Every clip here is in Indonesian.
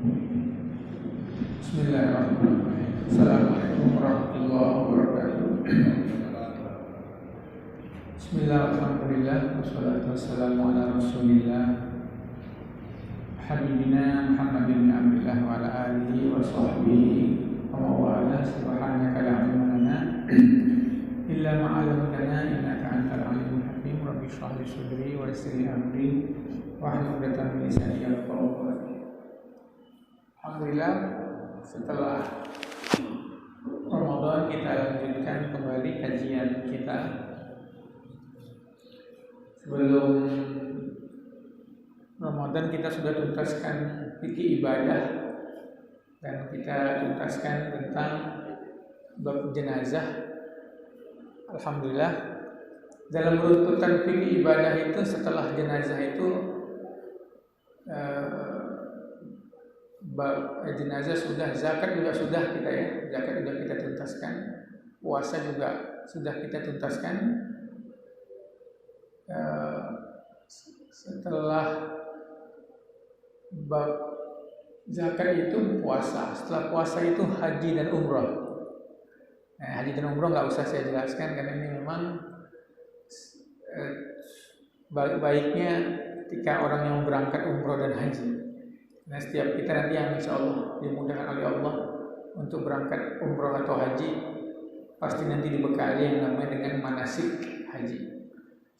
Bismillahirrahmanirrahim. Assalamualaikum warahmatullahi wabarakatuh. Bismillahirrahmanirrahim. Wassalatu wassalamu ala Rasulillah Habibina Muhammad bin Abdullah wa ala alihi wa sahbihi wa mawala. Subhanaka la ilma lana illa ma 'allamtana innaka antal alimul hakim. Rabbi shrah li sadri wa yassir li amri wahlul 'uqdatam min lisani yafqahu qawli. Alhamdulillah, setelah Ramadan kita lanjutkan kembali kajian kita. Sebelum Ramadan kita sudah tuntaskan fikih ibadah dan kita tuntaskan tentang bab jenazah. Alhamdulillah, dalam runtutan fikih ibadah itu setelah jenazah itu jenazah sudah, zakat juga sudah kita zakat sudah kita tuntaskan, puasa juga sudah kita tuntaskan. Setelah bab zakat itu puasa, setelah puasa itu haji dan umroh. Haji dan umroh nggak usah saya jelaskan karena ini memang baik-baiknya ketika orang yang berangkat umroh dan haji. Nah, setiap kita nanti yang insya Allah dimudahkan oleh Allah untuk berangkat umroh atau haji, pasti nanti dibekali yang namanya dengan manasik haji.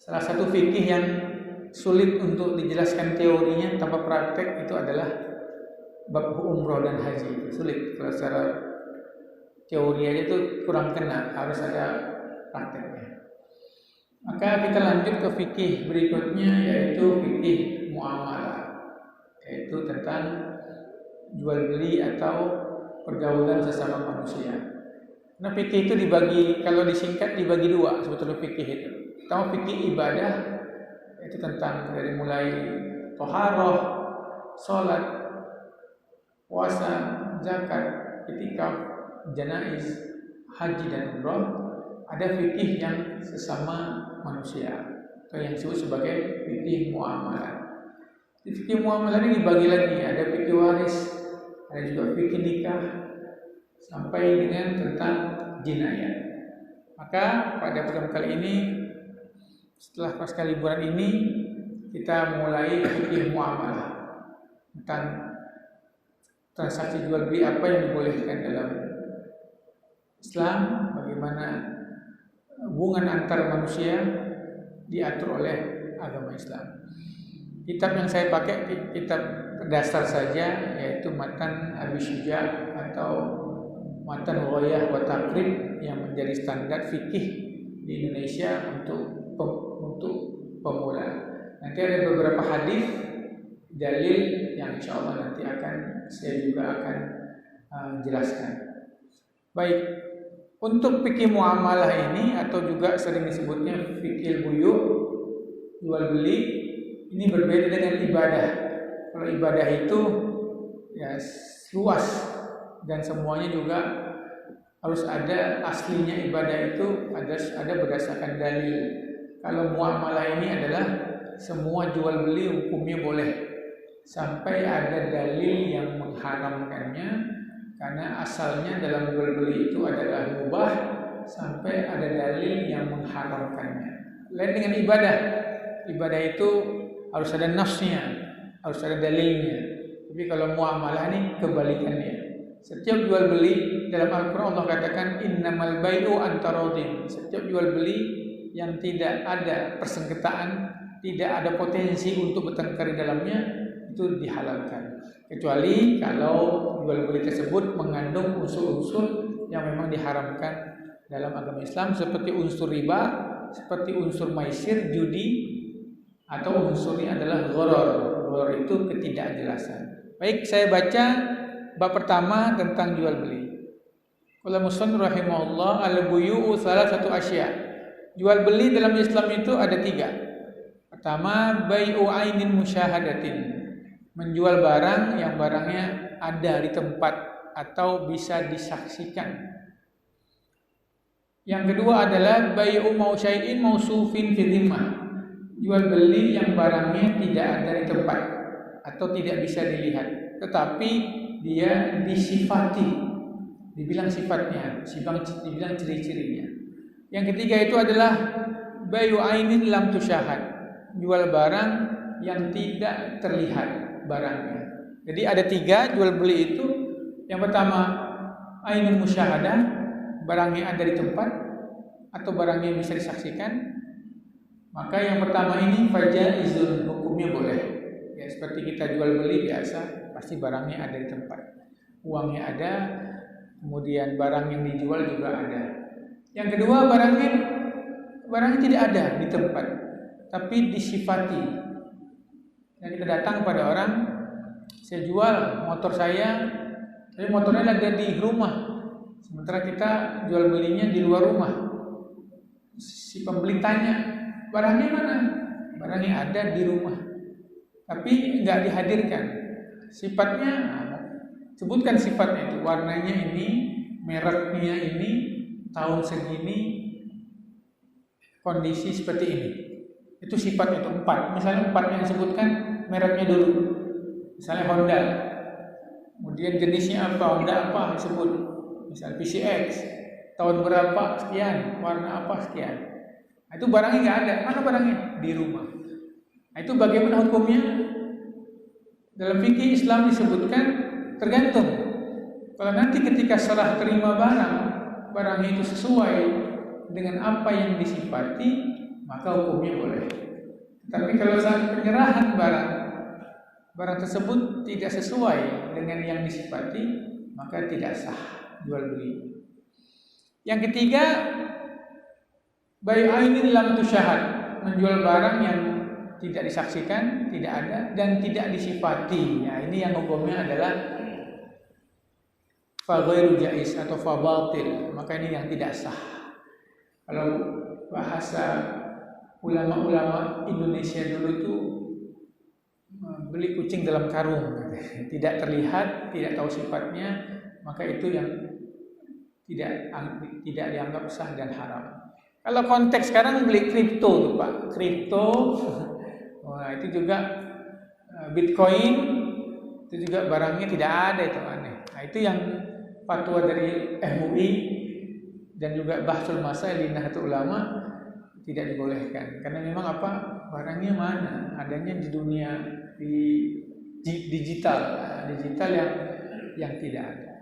Salah satu fikih yang sulit untuk dijelaskan teorinya tanpa praktek itu adalah bab umroh dan haji. Itu sulit, kalau secara teori aja itu kurang kena, harus ada prakteknya. Maka kita lanjut ke fikih berikutnya, yaitu fikih muamalah, yaitu tentang jual beli atau pergaulan sesama manusia. Nah, fikih itu dibagi, kalau disingkat dibagi dua sebetulnya fikih itu. Pertama fikih ibadah, itu tentang dari mulai toharoh, sholat, puasa, zakat, itikaf, janaiz, haji dan umroh. Ada fikih yang sesama manusia atau yang disebut sebagai fikih muamalah. Fikih muamalah ini dibagi lagi, ada fikih waris, ada juga fikih nikah, sampai dengan tentang jinayah. Maka pada program kali ini, setelah pasca liburan ini, kita mulai fikih muamalah tentang transaksi jual beli, apa yang dibolehkan dalam Islam, bagaimana hubungan antar manusia diatur oleh agama Islam. Kitab yang saya pakai kitab dasar saja, yaitu Matan Abi Syuja atau Matan Ghayah wa Taqrib, yang menjadi standar fikih di Indonesia untuk pemula. Nanti ada beberapa hadis dalil yang insya Allah nanti saya juga akan jelaskan. Baik, untuk fikih muamalah ini atau juga sering disebutnya fikih buyu, jual beli, ini berbeda dengan ibadah. Kalau ibadah itu ya luas dan semuanya juga harus ada aslinya. Ibadah itu ada berdasarkan dalil. Kalau muamalah ini adalah semua jual beli hukumnya boleh sampai ada dalil yang mengharamkannya, karena asalnya dalam jual beli itu adalah mubah sampai ada dalil yang mengharamkannya. Lain dengan ibadah. Ibadah itu harus ada nafsnya, harus ada dalilnya. Tapi kalau muamalah ini kebalikannya. Setiap jual beli dalam Al-Quran Allah katakan innamal bai'u antarodin. Setiap jual beli yang tidak ada persengketaan, tidak ada potensi untuk bertengkar di dalamnya, itu dihalalkan. Kecuali kalau jual beli tersebut mengandung unsur-unsur yang memang diharamkan dalam agama Islam, seperti unsur riba, seperti unsur maisir, judi, atau unsurnya adalah gharar. Gharar itu ketidakjelasan. Baik, saya baca bab pertama tentang jual beli. Qala musannif rahimahullah, al-buyu'u salasatu asya'. Jual beli dalam Islam itu ada 3. Pertama, bai'u ainin musyahadatin, menjual barang yang barangnya ada di tempat atau bisa disaksikan. Yang kedua adalah bai'u mausyai'in mausufin fi dhimmah, jual beli yang barangnya tidak ada di tempat atau tidak bisa dilihat, tetapi dia disifati, dibilang sifatnya, dibilang ciri-cirinya. Yang ketiga itu adalah bayu ainin lam tusyahad, jual barang yang tidak terlihat barangnya. Jadi ada 3 jual beli itu. Yang pertama ainun musyahadah, barangnya ada di tempat atau barangnya bisa disaksikan. Maka yang pertama ini fajaizun, hukumnya boleh. Ya, seperti kita jual beli biasa, pasti barangnya ada di tempat, uangnya ada, kemudian barang yang dijual juga ada. Yang kedua barangnya tidak ada di tempat, tapi disifati. Yang kita datang kepada orang, saya jual motor saya, tapi motornya ada di rumah, sementara kita jual belinya di luar rumah. Si pembeli tanya, barangnya mana? Barangnya ada di rumah, tapi nggak dihadirkan. Sifatnya, sebutkan sifatnya itu, warnanya ini, mereknya ini, tahun segini, kondisi seperti ini. Itu sifatnya itu 4. Misalnya 4 yang disebutkan, mereknya dulu. Misalnya Honda, kemudian jenisnya apa, Honda apa disebut, misalnya PCX, tahun berapa sekian, warna apa sekian. Nah, itu barangnya nggak ada. Mana barangnya? Di rumah. Nah, itu bagaimana hukumnya? Dalam fikih Islam disebutkan tergantung. Kalau nanti ketika serah terima barangnya itu sesuai dengan apa yang disifati, maka hukumnya boleh. Tapi kalau saat penyerahan barang tersebut tidak sesuai dengan yang disifati, maka tidak sah jual beli. Yang ketiga, bayu ainin lam tusyahad, menjual barang yang tidak disaksikan, tidak ada dan tidak disifati. Ya, ini yang hukumnya adalah fa ghairu jaiz atau fa batil, maka ini yang tidak sah. Kalau bahasa ulama-ulama Indonesia dulu itu beli kucing dalam karung, tidak terlihat, tidak tahu sifatnya, maka itu yang tidak dianggap sah dan haram. Kalau konteks sekarang beli kripto tuh Pak, kripto, wah itu juga Bitcoin, itu juga barangnya tidak ada, itu aneh. Nah itu yang fatwa dari MUI dan juga Bahsul Masail di Nahdlatul Ulama tidak dibolehkan, karena memang apa, barangnya mana, adanya di dunia digital yang tidak ada.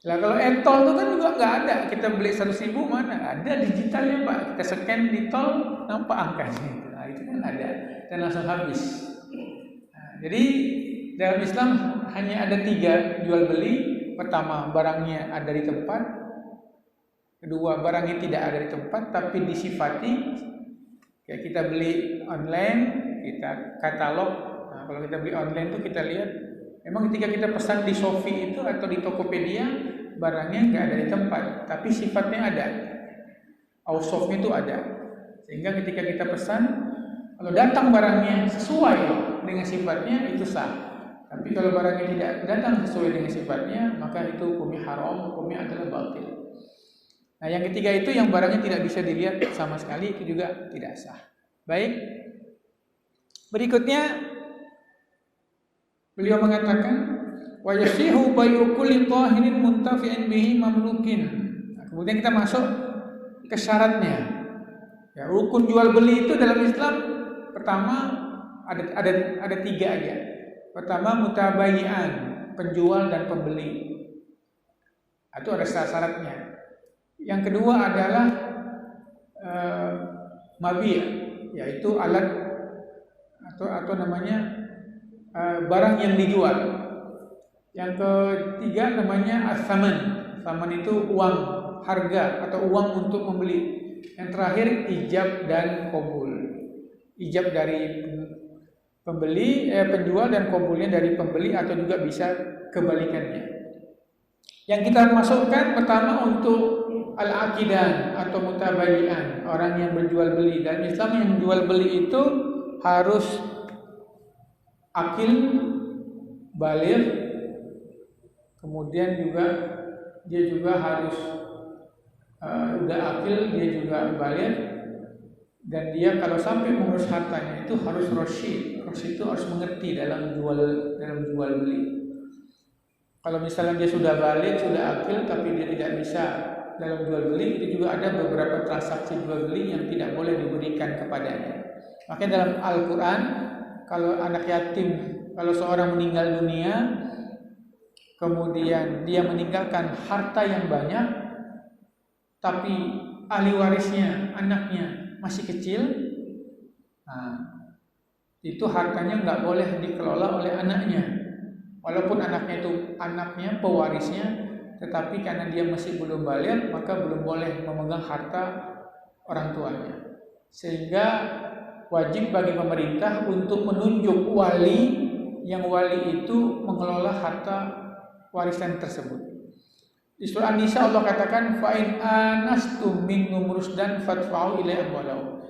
Nah kalau e-tol itu kan juga nggak ada, kita beli 100.000 mana ada digitalnya Pak, kita scan di tol nampak angkanya, nah itu kan ada dan langsung habis. Nah, jadi dalam Islam hanya ada 3 jual beli. Pertama, barangnya ada di tempat. Kedua, barangnya tidak ada di tempat tapi disifati. Kayak kita beli online, kita katalog. Nah, kalau kita beli online itu kita lihat, memang ketika kita pesan di Shopee itu atau di Tokopedia, barangnya nggak ada di tempat, tapi sifatnya ada. Ausofnya itu ada. Sehingga ketika kita pesan, kalau datang barangnya sesuai dengan sifatnya itu sah. Tapi kalau barangnya tidak datang sesuai dengan sifatnya, maka itu hukumnya haram, hukumnya adalah batil. Nah, yang ketiga itu yang barangnya tidak bisa dilihat sama sekali, itu juga tidak sah. Baik. Berikutnya beliau mengatakan wa yasihu bayu kulli tahirin muntafi'in bihi mamlukin. Nah, kemudian kita masuk ke syaratnya. Ya, rukun jual beli itu dalam Islam pertama ada 3 aja. Pertama mutabayyi'an, penjual dan pembeli. Itu ada syaratnya. Yang kedua adalah mabi', yaitu alat atau namanya barang yang dijual. Yang ketiga namanya as-saman. Saman itu uang, harga atau uang untuk membeli. Yang terakhir ijab dan qabul. Ijab dari penjual dan qabulnya dari pembeli atau juga bisa kebalikannya. Yang kita masukkan pertama untuk al-aqidan atau mutabayyi'an, orang yang berjual beli. Dan Islam yang jual beli itu harus akil, baligh, kemudian juga dia juga harus udah akil, dia juga baligh, dan dia kalau sampai mengurus hartanya itu harus rasyid. Rasyid itu harus mengerti dalam jual beli. Kalau misalnya dia sudah balik, sudah akil, tapi dia tidak bisa dalam jual beli, itu juga ada beberapa transaksi jual beli yang tidak boleh diberikan kepadanya. Makanya dalam Al-Quran, kalau anak yatim, kalau seorang meninggal dunia, kemudian dia meninggalkan harta yang banyak, tapi ahli warisnya, anaknya masih kecil, nah, itu hartanya nggak boleh dikelola oleh anaknya. Walaupun anaknya pewarisnya, tetapi karena dia masih belum balik, maka belum boleh memegang harta orang tuanya. Sehingga wajib bagi pemerintah untuk menunjuk wali, yang wali itu mengelola harta warisan tersebut. Di surah An-Nisa Allah katakan, fa in anastum minhum rusdan fadfa'u ilaihi amwalahum.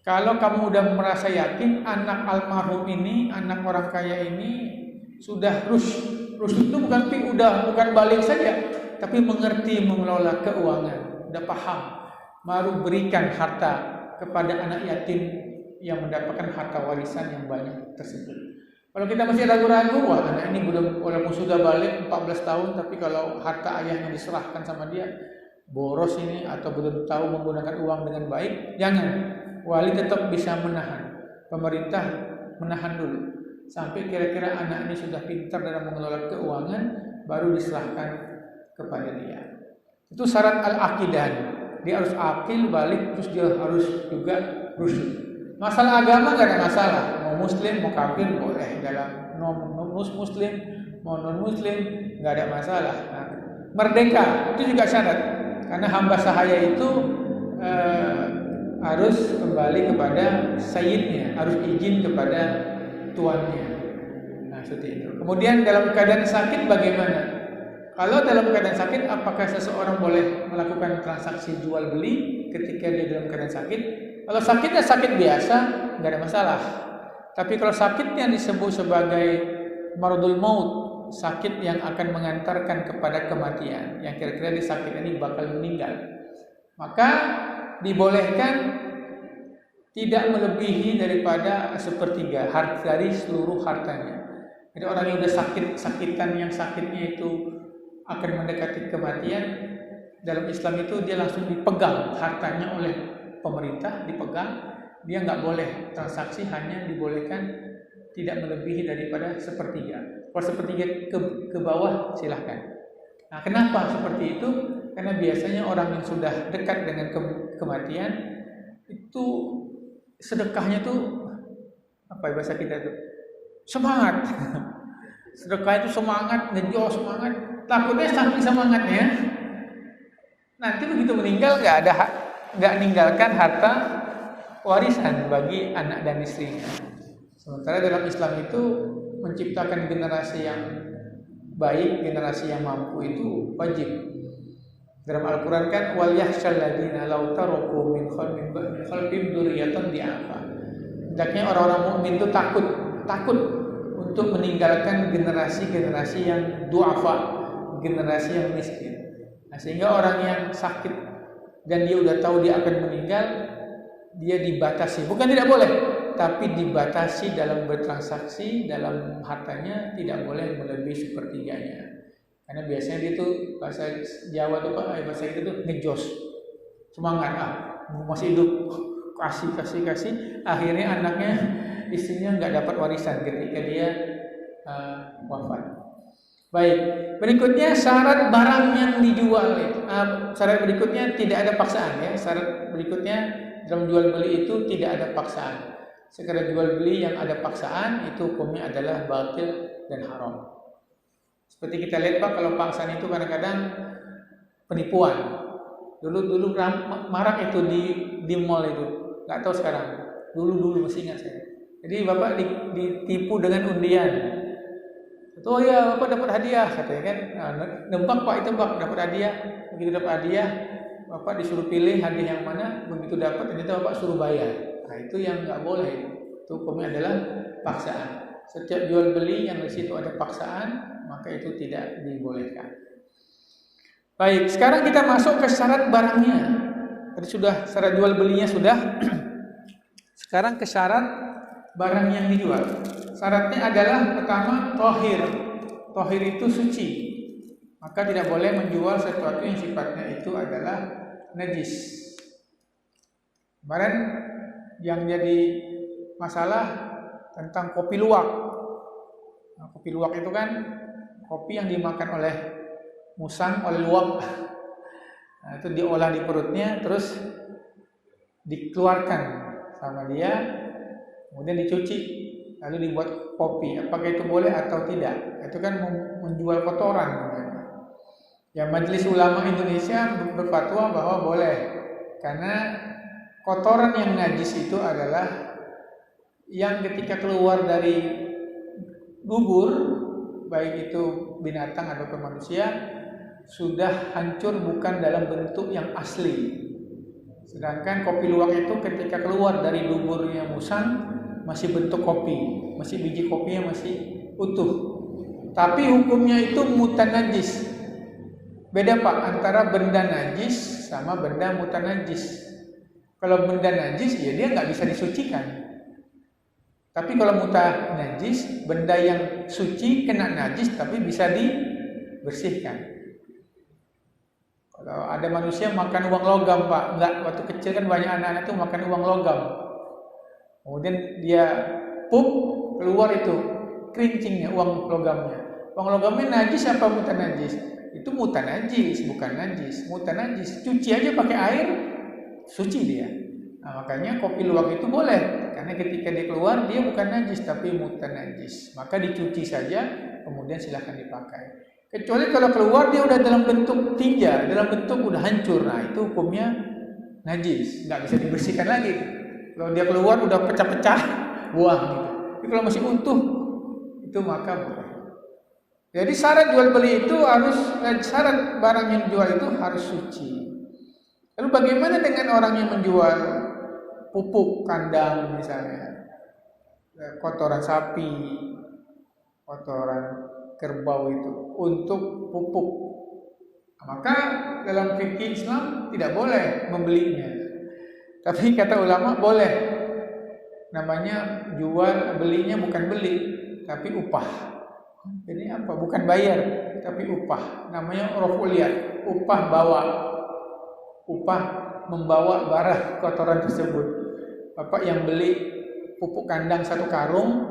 Kalau kamu udah merasa yakin anak almarhum ini, anak orang kaya ini sudah rusyd itu bukan balik saja, tapi mengerti mengelola keuangan, udah paham, baru berikan harta kepada anak yatim yang mendapatkan harta warisan yang banyak tersebut. Kalau kita masih ragu-ragu, wah anak ini belum, walaupun sudah balik 14 tahun, tapi kalau harta ayahnya diserahkan sama dia, boros ini atau belum tahu menggunakan uang dengan baik, jangan. Wali tetap bisa menahan, pemerintah menahan dulu sampai kira-kira anak ini sudah pintar dalam mengelola keuangan, baru diserahkan kepada dia. Itu syarat al-aqidah. Dia harus akil, balik, terus dia harus juga rusyd. Masalah agama gak ada masalah, mau muslim mau kafir boleh, dalam muslim mau non muslim gak ada masalah. Nah, merdeka itu juga syarat, karena hamba sahaya itu harus kembali kepada sayyidnya, harus izin kepada tuannya. Nah, seperti itu. Kemudian dalam keadaan sakit bagaimana? Kalau dalam keadaan sakit, apakah seseorang boleh melakukan transaksi jual beli ketika dia dalam keadaan sakit? Kalau sakitnya sakit biasa, nggak ada masalah. Tapi kalau sakitnya disebut sebagai maradul maut, sakit yang akan mengantarkan kepada kematian, yang kira-kira di sakit ini bakal meninggal, maka dibolehkan tidak melebihi daripada sepertiga dari seluruh hartanya. Jadi orang yang sudah sakitan yang sakitnya itu akan mendekati kematian, dalam Islam itu dia langsung dipegang hartanya oleh pemerintah, dipegang. Dia nggak boleh transaksi, hanya dibolehkan tidak melebihi daripada sepertiga. Kalau sepertiga ke bawah silahkan. Nah, kenapa seperti itu? Karena biasanya orang yang sudah dekat dengan kematian itu sedekahnya tuh apa bahasa kita tuh semangat. Sedekah itu semangat, ngejos semangat. Takutnya saking semangatnya nanti begitu meninggal nggak ninggalkan harta warisan bagi anak dan istrinya. Sementara dalam Islam itu menciptakan generasi yang baik, generasi yang mampu itu wajib. Dalam Al-Quran kan wal yakhshal ladina law taraku min khalfihim dzurriyyatan di'afa. Hendaknya orang-orang mukmin itu takut untuk meninggalkan generasi-generasi yang du'afa, generasi yang miskin. Nah, sehingga orang yang sakit dan dia udah tahu dia akan meninggal, dia dibatasi, bukan tidak boleh, tapi dibatasi dalam bertransaksi, dalam hartanya tidak boleh melebihi sepertiganya. Karena biasanya dia tuh bahasa Jawa tuh bahasa itu tuh ngejos, semangat, masih hidup, kasih, akhirnya anaknya, istrinya nggak dapat warisan ketika dia wafat. Baik, berikutnya syarat barang yang dijual. Syarat berikutnya tidak ada paksaan ya. Syarat berikutnya dalam jual beli itu tidak ada paksaan. Sekedar jual beli yang ada paksaan itu hukumnya adalah batil dan haram. Seperti kita lihat Pak, kalau paksaan itu kadang-kadang penipuan. Dulu marak itu di mall itu, nggak tahu sekarang. Dulu masih ingat saya. Jadi Bapak ditipu dengan undian. Oh ya, Bapak dapat hadiah katanya kan. Nebak Pak, itu Pak dapat hadiah. Begitu dapat hadiah, Bapak disuruh pilih hadiah yang mana. Begitu dapat ternyata Bapak suruh bayar. Nah, itu yang nggak boleh. Itu hukumnya adalah paksaan. Setiap jual beli yang di situ ada paksaan, maka itu tidak dibolehkan. Baik, sekarang kita masuk ke syarat barangnya. Tadi sudah syarat jual belinya sudah. Sekarang ke syarat barang yang dijual. Syaratnya adalah pertama tahir. tohir itu suci, maka tidak boleh menjual sesuatu yang sifatnya itu adalah najis. Kemarin yang jadi masalah tentang kopi luwak. Nah, kopi luwak itu kan kopi yang dimakan oleh musang, oleh luwak. Nah, itu diolah di perutnya, terus dikeluarkan sama dia, kemudian dicuci, lalu dibuat kopi. Apakah itu boleh atau tidak? Itu kan menjual kotoran. Ya, Majelis Ulama Indonesia berfatwa bahwa boleh, karena kotoran yang najis itu adalah yang ketika keluar dari bubur, baik itu binatang atau manusia, sudah hancur, bukan dalam bentuk yang asli. Sedangkan kopi luwak itu ketika keluar dari duburnya musang masih bentuk kopi, masih biji kopinya masih utuh. Tapi hukumnya itu mutanajis. Beda Pak antara benda najis sama benda mutanajis. Kalau benda najis ya dia nggak bisa disucikan. Tapi kalau mutanajis, benda yang suci kena najis tapi bisa dibersihkan. Kalau ada manusia makan uang logam Pak, enggak, waktu kecil kan banyak anak-anak itu makan uang logam. Kemudian dia pup, keluar itu kerincingnya, uang logamnya. Uang logamnya najis apa mutanajis? Itu mutanajis, bukan najis. Mutanajis, cuci aja pakai air, suci dia. Nah, makanya kopi luwak itu boleh, karena ketika dia keluar dia bukan najis tapi mutanajis. Maka dicuci saja, kemudian silahkan dipakai. Kecuali kalau keluar dia udah dalam bentuk tinja, dalam bentuk udah hancur, nah itu hukumnya najis, nggak bisa dibersihkan lagi. Kalau dia keluar udah pecah-pecah, buang gitu. Tapi kalau masih utuh, itu maka boleh. Jadi syarat jual beli itu syarat barang yang dijual itu harus suci. Lalu bagaimana dengan orang yang menjual pupuk kandang misalnya, kotoran sapi, kotoran kerbau itu untuk pupuk? Maka dalam fikih Islam tidak boleh membelinya. Tapi kata ulama boleh. Namanya jual, belinya bukan beli, tapi upah. Jadi apa? Bukan bayar, tapi upah. Namanya urfuliyat, upah bawa. Upah membawa barang kotoran tersebut. Bapak yang beli pupuk kandang 1 karung,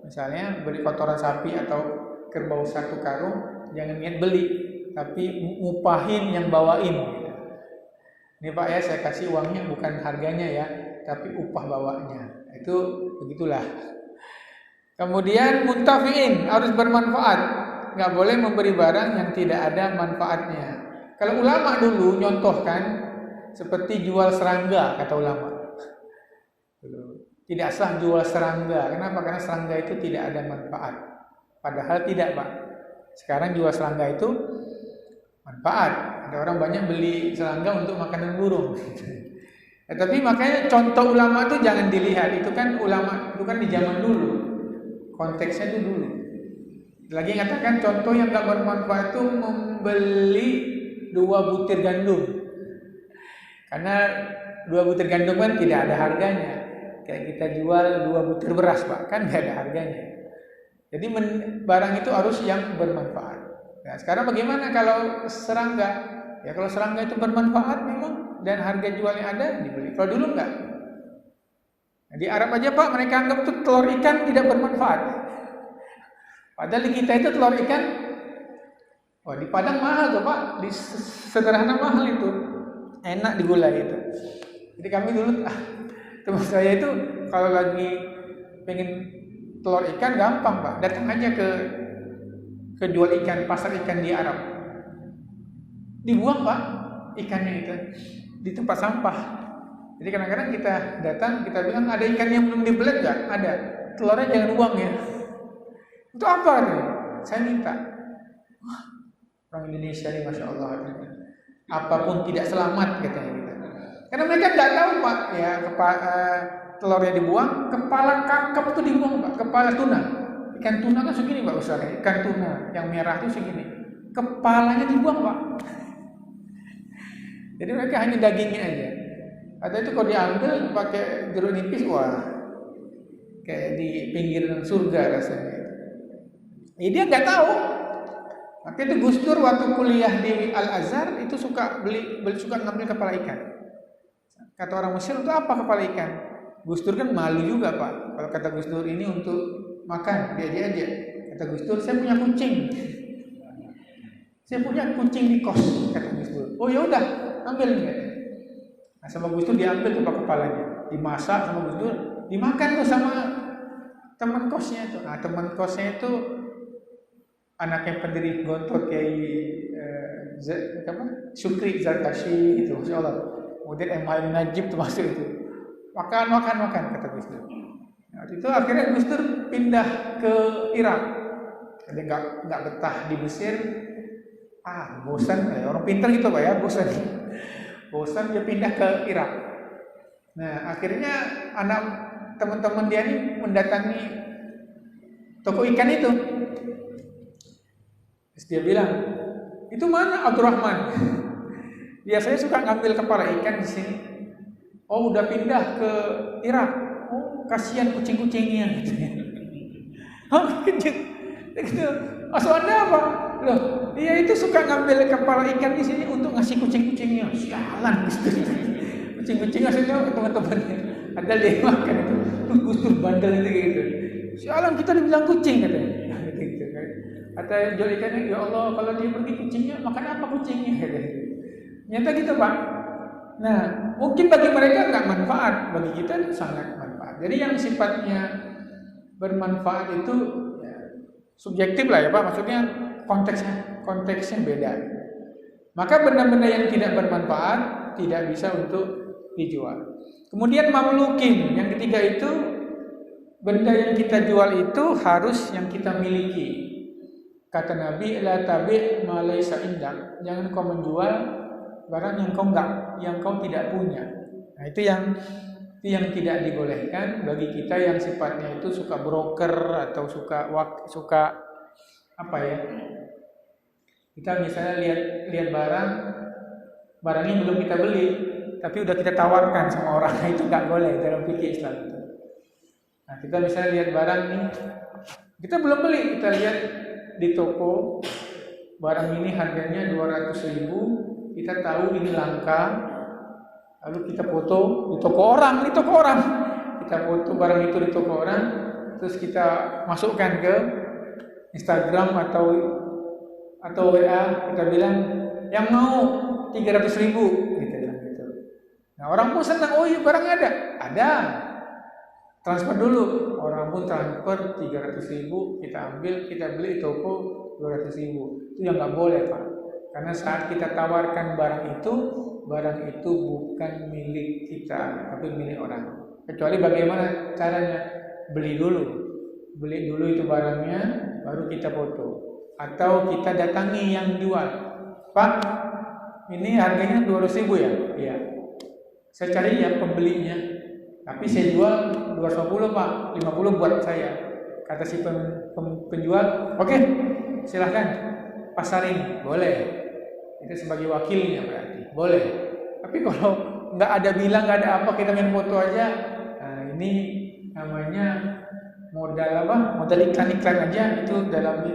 misalnya beli kotoran sapi atau kerbau 1 karung, jangan niat beli, tapi ngupahin yang bawain. Ini Pak ya, saya kasih uangnya bukan harganya ya, tapi upah bawanya. Itu begitulah. Kemudian muntafiin, harus bermanfaat. Nggak boleh memberi barang yang tidak ada manfaatnya. Kalau ulama dulu nyontohkan seperti jual serangga, kata ulama. Tidak sah jual serangga. Kenapa? Karena serangga itu tidak ada manfaat. Padahal tidak Pak. Sekarang jual serangga itu manfaat. Ada orang banyak beli serangga untuk makanan burung. Tapi makanya contoh ulama itu jangan dilihat. Itu kan ulama, itu kan di zaman dulu. Konteksnya itu dulu. Lagi katakan contoh yang gak bermanfaat itu membeli 2 butir gandum. Karena 2 butir gandum kan tidak ada harganya. Kayak kita jual 2 butir beras Pak, kan gak ada harganya. Jadi barang itu harus yang bermanfaat. Nah, sekarang bagaimana kalau serangga? Ya kalau serangga itu bermanfaat memang dan harga jualnya ada, dibeli. Kalau dulu enggak. Nah, di Arab aja Pak, mereka anggap itu telur ikan tidak bermanfaat. Padahal di kita itu telur ikan, wah di Padang mahal tuh Pak, di sederhana mahal itu, enak digulai itu. Jadi kami dulu, teman saya itu kalau lagi pengen telur ikan gampang Pak, datang aja ke jual ikan, pasar ikan di Arab. Dibuang Pak ikannya itu di tempat sampah. Jadi kadang-kadang kita datang, kita bilang ada ikan yang belum dibelet nggak? Ada. Telurnya jangan buang ya. Itu apa nih? Saya minta. Wah, orang Indonesia nih Masya Allah. Apapun tidak selamat katanya kita. Karena mereka nggak tahu Pak ya, telurnya dibuang, kepala kakap itu dibuang Pak, kepala tuna. Ikan tuna kan segini Pak besarnya, ikan tuna yang merah itu segini. Kepalanya dibuang Pak. Jadi mereka hanya dagingnya aja. Atau itu kalau diambil pakai jeruk nipis, wah kayak di pinggir surga rasanya. Dia nggak tahu, Maka itu Gus Dur waktu kuliah di Al Azhar itu suka suka ngambil kepala ikan. Kata orang Mesir, untuk apa kepala ikan? Gus Dur kan malu juga Pak. Kalau kata Gus Dur, ini untuk makan, dia aja. Kata Gus Dur, saya punya kucing. Saya punya kucing di kos, kata Gus Dur. Oh ya udah, ambil nih. Nah, sama Gus Dur diambil kepalanya, dimasak sama Gus Dur, dimakan tuh sama teman kosnya tuh. Nah, teman kosnya itu anaknya pendiri Gontor Kiai Syukri Zarkashi itu, insyaallah. Kemudian M.H. Najib termasuk itu. Makan kata Gus Dur. Nah, itu akhirnya Gus Dur pindah ke Irak. Jadi nggak betah di Mesir. Bosan, orang pintar gitu Pak ya, bosan dia pindah ke Irak. Nah, akhirnya anak teman-teman dia ini mendatangi toko ikan itu. Terus dia bilang, itu mana Abdurrahman? Biasanya suka ngambil kepala ikan di sini. Oh, udah pindah ke Irak. Oh, kasihan kucing-kucingnya. Oh, kejut. Maksud Anda apa? Loh, dia itu suka ngambil kepala ikan di sini untuk ngasih kucing-kucingnya. Sialan Gus Dur. Kucing-kucing ngasihnya ke teman-temannya. Ada dia makan itu. Gus Dur bandel itu gitu. Sialan, kita dibilang kucing katanya. Gitu kan. Kata yang jual ikannya, ya Allah, kalau dia pergi kucingnya, makan apa kucingnya? Nyata gitu Pak. Nah, mungkin bagi mereka nggak manfaat, bagi kita sangat manfaat. Jadi yang sifatnya bermanfaat itu ya, subjektif lah ya Pak. Maksudnya konteksnya beda. Maka benda-benda yang tidak bermanfaat tidak bisa untuk dijual. Kemudian mamlukin, yang ketiga itu benda yang kita jual itu harus yang kita miliki. Kata Nabi, la tabi' ma laysa indak. Jangan kau menjual barang yang kau tidak punya. Nah, itu yang tidak dibolehkan bagi kita yang sifatnya itu suka broker atau suka apa ya? Kita misalnya lihat barangnya belum kita beli, tapi udah kita tawarkan sama orang, itu nggak boleh dalam fikih Islam. Nah, kita misalnya lihat barang ini, kita belum beli, kita lihat di toko barang ini harganya 200.000, kita tahu ini langka, lalu kita foto di toko orang, kita foto barang itu di toko orang, terus kita masukkan ke Instagram atau WA, kita bilang yang mau 300.000 gitu. Nah, orang pun senang, oh iya barangnya ada, transfer dulu, orang pun transfer 300.000, kita ambil, kita beli toko 200.000. Itu yang nggak boleh Pak, karena saat kita tawarkan barang itu bukan milik kita, tapi milik orang. Kecuali bagaimana caranya, beli dulu itu barangnya, baru kita foto. Atau kita datangi yang jual, Pak, ini harganya 200.000 ya? Iya. Saya cari ya pembelinya, tapi saya jual 250 Pak, 50 buat saya. Kata si penjual, oke, silahkan pasarin, boleh. Itu sebagai wakilnya berarti, boleh. Tapi kalau nggak ada bilang, nggak ada apa, kita main foto aja, nah ini namanya modal iklan aja, itu dalam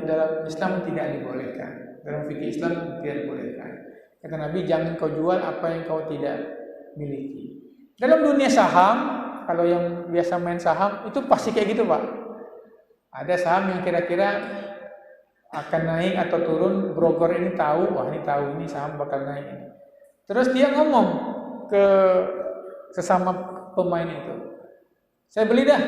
Islam tidak dibolehkan. Dalam fikih Islam tidak dibolehkan. Kata Nabi, jangan kau jual apa yang kau tidak miliki. Dalam dunia saham, kalau yang biasa main saham itu pasti kayak gitu Pak. Ada saham yang kira-kira akan naik atau turun, broker ini tahu, ini saham bakal naik. Terus dia ngomong ke sesama pemain itu, saya beli dah.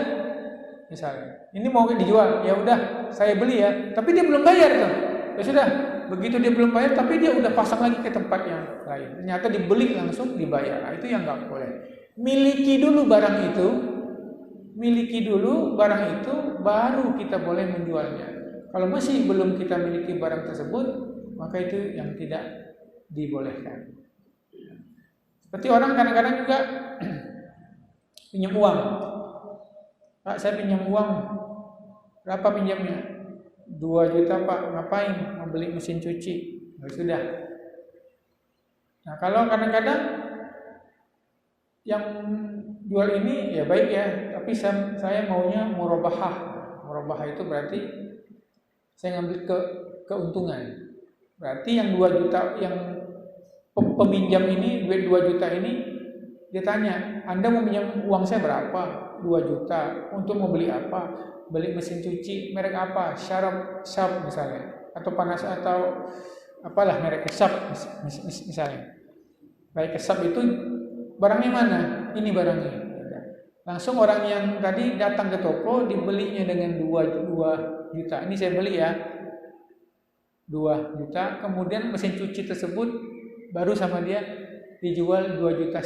Misalnya, ini mau dijual, ya udah saya beli ya, tapi dia belum bayar tuh. Ya sudah, begitu dia belum bayar, tapi dia udah pasang lagi ke tempat yang lain. Ternyata dibeli langsung dibayar. Nah, itu yang nggak boleh. Miliki dulu barang itu, baru kita boleh menjualnya. Kalau masih belum kita miliki barang tersebut, maka itu yang tidak dibolehkan. Seperti orang kadang-kadang juga pinjam uang. Pak, saya pinjam uang. Berapa pinjamnya? 2 juta Pak. Ngapain? Mau beli mesin cuci. Ya sudah. Nah, kalau kadang-kadang yang jual ini ya baik ya, tapi saya maunya murabahah. Murabahah itu berarti saya ngambil keuntungan. Berarti yang 2 juta, yang peminjam ini, duit 2 juta ini, dia tanya, Anda mau minjam uang saya berapa? 2 juta. Untuk mau beli apa? Beli mesin cuci merek apa? Sharp misalnya, atau panas, atau apalah merek Sharp misalnya. Baik, Sharp itu barangnya mana? Ini barangnya. Langsung orang yang tadi datang ke toko, dibelinya dengan 2 juta. Ini saya beli ya, 2 juta. Kemudian mesin cuci tersebut baru sama dia dijual 2,5 juta.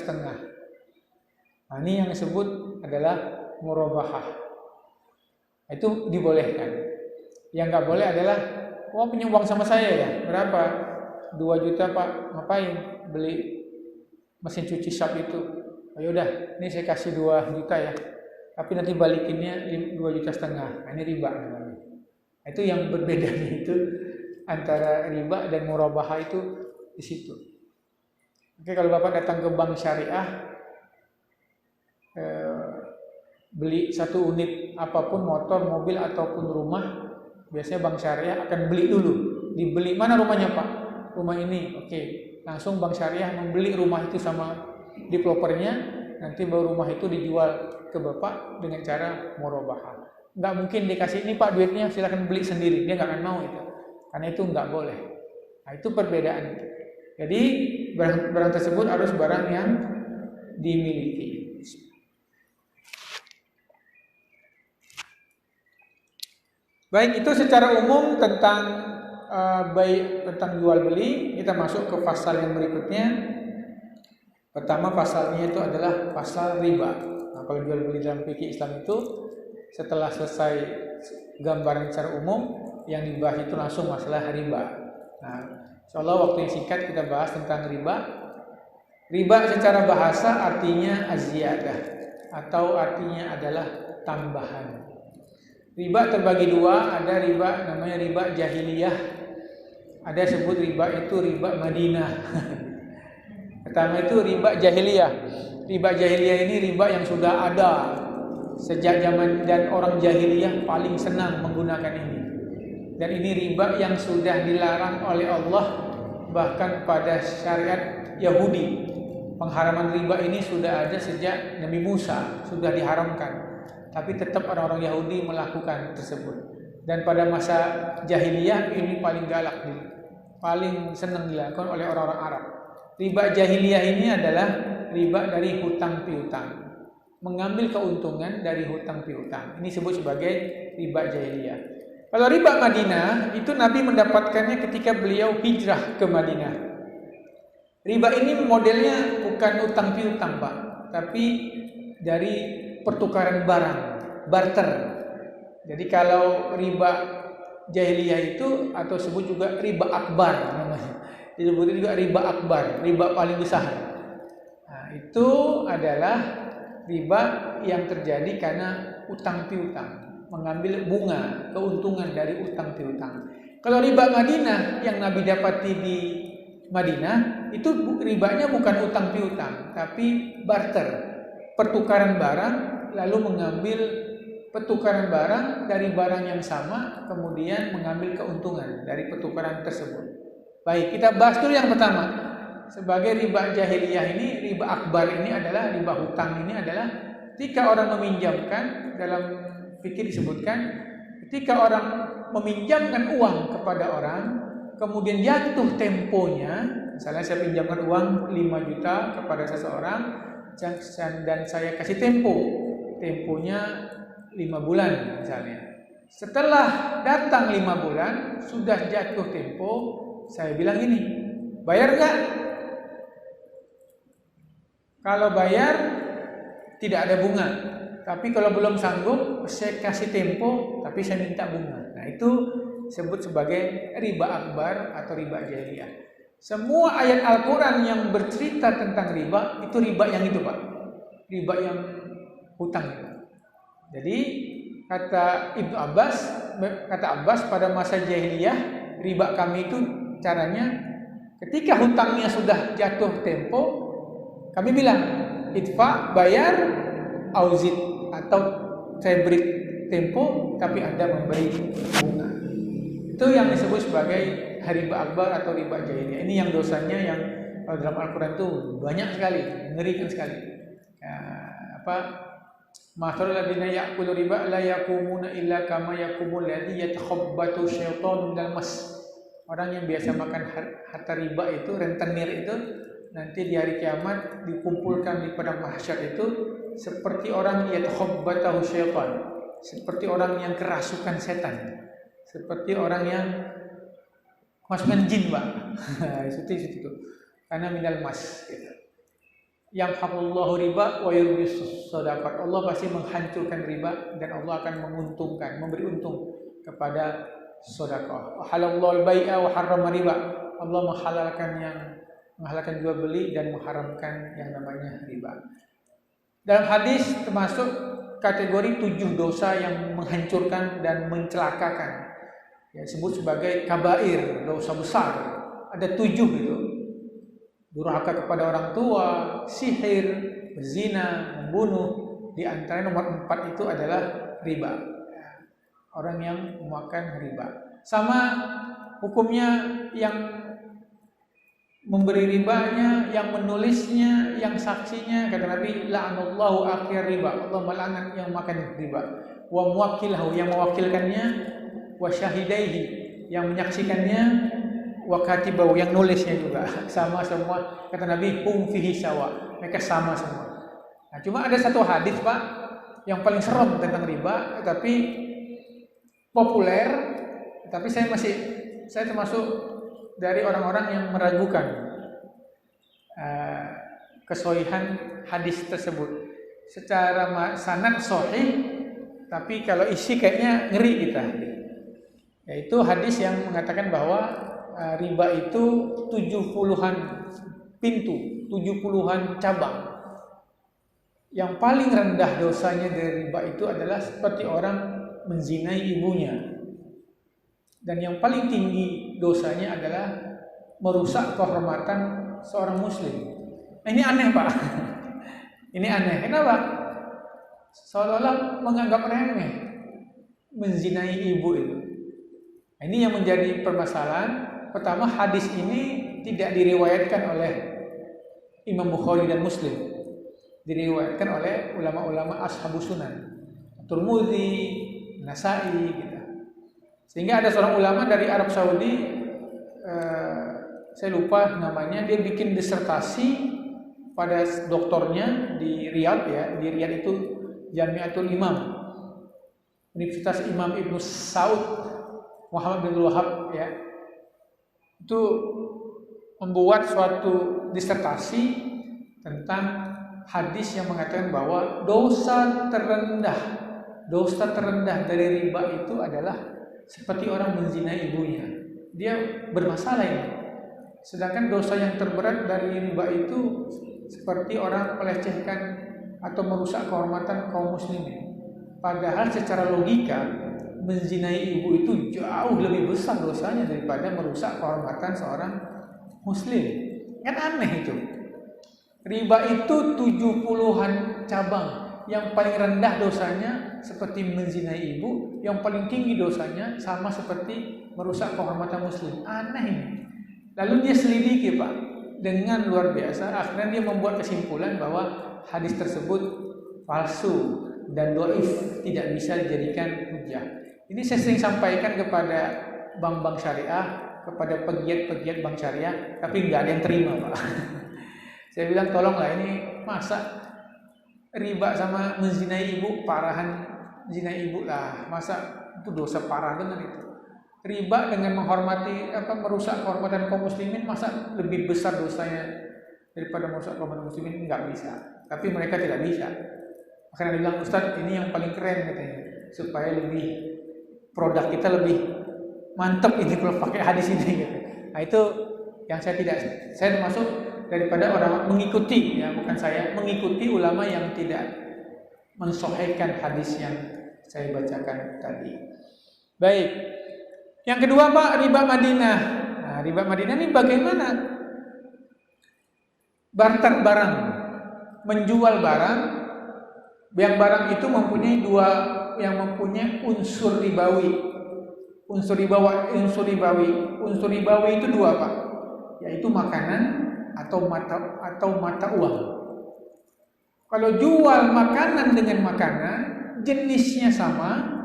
Nah, ini yang disebut adalah murabahah. Itu dibolehkan. Yang nggak boleh adalah, pinjam uang sama saya ya, berapa? 2 juta Pak, ngapain? Beli mesin cuci Sharp itu. Ayo udah, ini saya kasih 2 juta ya, tapi nanti balikinnya 2,5 juta. Nah, ini riba namanya. Itu yang berbedanya itu antara riba dan murabahah itu di situ. Oke, kalau Bapak datang ke bank syariah, beli 1 unit apapun, motor, mobil ataupun rumah, biasanya bank syariah akan beli dulu. Dibeli, mana rumahnya Pak? Rumah ini. Oke, langsung bank syariah membeli rumah itu sama developernya, nanti baru rumah itu dijual ke Bapak dengan cara murabahah. Nggak mungkin dikasih, ini Pak duitnya, silakan beli sendiri. Dia nggak akan mau itu, karena itu nggak boleh. Nah, itu perbedaan. Jadi barang tersebut harus barang yang dimiliki. Baik, itu secara umum tentang tentang jual beli. Kita masuk ke pasal yang berikutnya. Pertama, pasalnya itu adalah pasal riba. Nah, kalau jual beli dalam fikih Islam itu, setelah selesai gambaran secara umum, yang dibahas itu langsung masalah riba. Nah, insyaallah waktu yang singkat kita bahas tentang riba. Riba secara bahasa artinya az-ziyadah, atau artinya adalah tambahan. Riba terbagi 2, ada riba namanya riba jahiliyah, ada sebut riba itu riba Madinah. Pertama itu riba jahiliyah. Riba jahiliyah ini riba yang sudah ada sejak zaman, dan orang jahiliyah paling senang menggunakan ini. Dan ini riba yang sudah dilarang oleh Allah, bahkan pada syariat Yahudi. Pengharaman riba ini sudah ada sejak Nabi Musa, sudah diharamkan. Tapi tetap orang-orang Yahudi melakukan tersebut. Dan pada masa jahiliyah ini paling galak, paling senang dilakukan oleh orang-orang Arab. Riba jahiliyah ini adalah riba dari hutang piutang, mengambil keuntungan dari hutang piutang. Ini disebut sebagai riba jahiliyah. Kalau riba Madinah itu Nabi mendapatkannya ketika beliau hijrah ke Madinah. Riba ini modelnya bukan hutang piutang Pak, tapi dari pertukaran barang, barter. Jadi kalau riba jahiliyah itu, atau sebut juga riba akbar namanya, disebut juga riba akbar, riba paling besar. Nah, itu adalah riba yang terjadi karena utang piutang, mengambil bunga, keuntungan dari utang piutang. Kalau riba Madinah yang Nabi dapati di Madinah, itu ribanya bukan utang piutang, tapi barter, pertukaran barang, lalu mengambil pertukaran barang dari barang yang sama, kemudian mengambil keuntungan dari pertukaran tersebut. Baik, kita bahas dulu yang pertama. Sebagai riba jahiliyah ini, riba akbar ini adalah riba hutang, ini adalah ketika orang meminjamkan, dalam fikih disebutkan, ketika orang meminjamkan uang kepada orang, kemudian jatuh temponya, misalnya saya pinjamkan uang 5 juta kepada seseorang, dan saya kasih temponya 5 bulan misalnya. Setelah datang 5 bulan, sudah jatuh tempo, saya bilang ini, bayar nggak? Kalau bayar, tidak ada bunga. Tapi kalau belum sanggup, saya kasih tempo, tapi saya minta bunga. Nah, itu disebut sebagai riba akbar atau riba jahiliyah. Semua ayat Al-Quran yang bercerita tentang riba, itu riba yang itu Pak, riba yang hutang. Jadi kata Ibnu Abbas, pada masa jahiliyah, riba kami itu caranya, ketika hutangnya sudah jatuh tempo, kami bilang, idfa, bayar, auzid, atau saya beri tempo, tapi Anda memberi bunga. Itu yang disebut sebagai riba akbar atau riba jahiliyah. Ini yang dosanya yang dalam Al-Quran itu banyak sekali, mengerikan sekali. Ya, Masalul ladzina ya'kulu riba la yaqumuna illa kama yaqumul ladzi yatakhabbatu syaitanu minal mas. Orang yang biasa makan harta riba itu, rentenir itu, nanti di hari kiamat dikumpulkan di padang mahsyar itu seperti orang yatakhabbatu syaitan, seperti orang yang kerasukan setan, seperti orang yang kemasukan jin, Pak. Itu. Karena minal mas gitu. Yamhaqullahu riba wa yurbis shadaqat. Allah pasti menghancurkan riba dan Allah akan menguntungkan, memberi untung kepada sedekah. Halallahu al-bai'a wa harrama riba. Allah menghalalkan jual beli dan mengharamkan yang namanya riba. Dalam hadis termasuk kategori 7 dosa yang menghancurkan dan mencelakakan. Ya, disebut sebagai kabair, dosa besar. Ada 7 itu. Durhaka kepada orang tua, sihir, berzina, membunuh. Di antara nomor 4 itu adalah riba. Orang yang memakan riba. Sama hukumnya yang memberi ribanya, yang menulisnya, yang saksinya. Kata Nabi, la'anallahu akhir riba. Allah melaknat yang makan riba. Wa muwakkilahu, yang mewakilkannya, wa syahidaihi, yang menyaksikannya, wa katibahu, yang nulisnya juga. Sama semua. Kata Nabi, hum fihi sawa. Mereka sama semua. Nah, cuma ada satu hadis, Pak, yang paling serem tentang riba, tapi populer, tapi saya termasuk dari orang-orang yang meragukan kesohihan hadis tersebut. Secara sanad sahih, tapi kalau isi kayaknya ngeri kita. Yaitu hadis yang mengatakan bahwa riba itu 70-an pintu, 70-an cabang. Yang paling rendah dosanya dari riba itu adalah seperti orang menzinai ibunya. Dan yang paling tinggi dosanya adalah merusak kehormatan seorang muslim. Nah, ini aneh, Pak. Ini aneh. Kenapa? Seolah-olah menganggap remeh menzinai ibu itu. Nah, ini yang menjadi permasalahan. Pertama, hadis ini tidak diriwayatkan oleh Imam Bukhari dan Muslim. Diriwayatkan oleh ulama-ulama ashabus sunan, Tirmidzi, Nasai gitu. Sehingga ada seorang ulama dari Arab Saudi, saya lupa namanya, dia bikin disertasi pada doktornya di Riyadh ya. Di Riyadh itu Jamiatul Imam, Universitas Imam Ibnu Saud Muhammad bin Wahab ya. Itu membuat suatu disertasi tentang hadis yang mengatakan bahwa dosa terendah dari riba itu adalah seperti orang menzinai ibunya. Dia bermasalah ini. Sedangkan dosa yang terberat dari riba itu seperti orang melecehkan atau merusak kehormatan kaum muslimin. Padahal secara logika menzinai ibu itu jauh lebih besar dosanya daripada merusak kehormatan seorang muslim. Kan aneh itu. Riba itu 70-an cabang. Yang paling rendah dosanya seperti menzinai ibu, yang paling tinggi dosanya sama seperti merusak kehormatan muslim. Aneh ini. Lalu dia selidiki, Pak, dengan luar biasa. Akhirnya dia membuat kesimpulan bahwa hadis tersebut palsu dan dhaif, tidak bisa dijadikan hujah. Ini saya sering sampaikan kepada bank-bank syariah, kepada pegiat-pegiat bank syariah, tapi nggak ada yang terima, Pak. Saya bilang tolonglah, ini masa riba sama menzinai ibu, parahan zinai ibu lah, masa itu dosa parah benar itu. Riba dengan menghormati merusak kehormatan kaum muslimin, masa lebih besar dosanya daripada merusak kehormatan muslimin? Nggak bisa. Tapi mereka tidak bisa. Makanya bilang, Ustaz, ini yang paling keren katanya, supaya lebih produk kita lebih mantap ini kalau pakai hadis ini gitu. Nah, itu yang saya termasuk daripada orang mengikuti, ya bukan saya, mengikuti ulama yang tidak mensahihkan hadis yang saya bacakan tadi. Baik. Yang kedua, Pak, riba Madinah. Nah, riba Madinah ini bagaimana? Barter barang, menjual barang, yang barang itu mempunyai unsur ribawi. Unsur ribawi itu dua, Pak, yaitu makanan atau mata uang. Kalau jual makanan dengan makanan, jenisnya sama,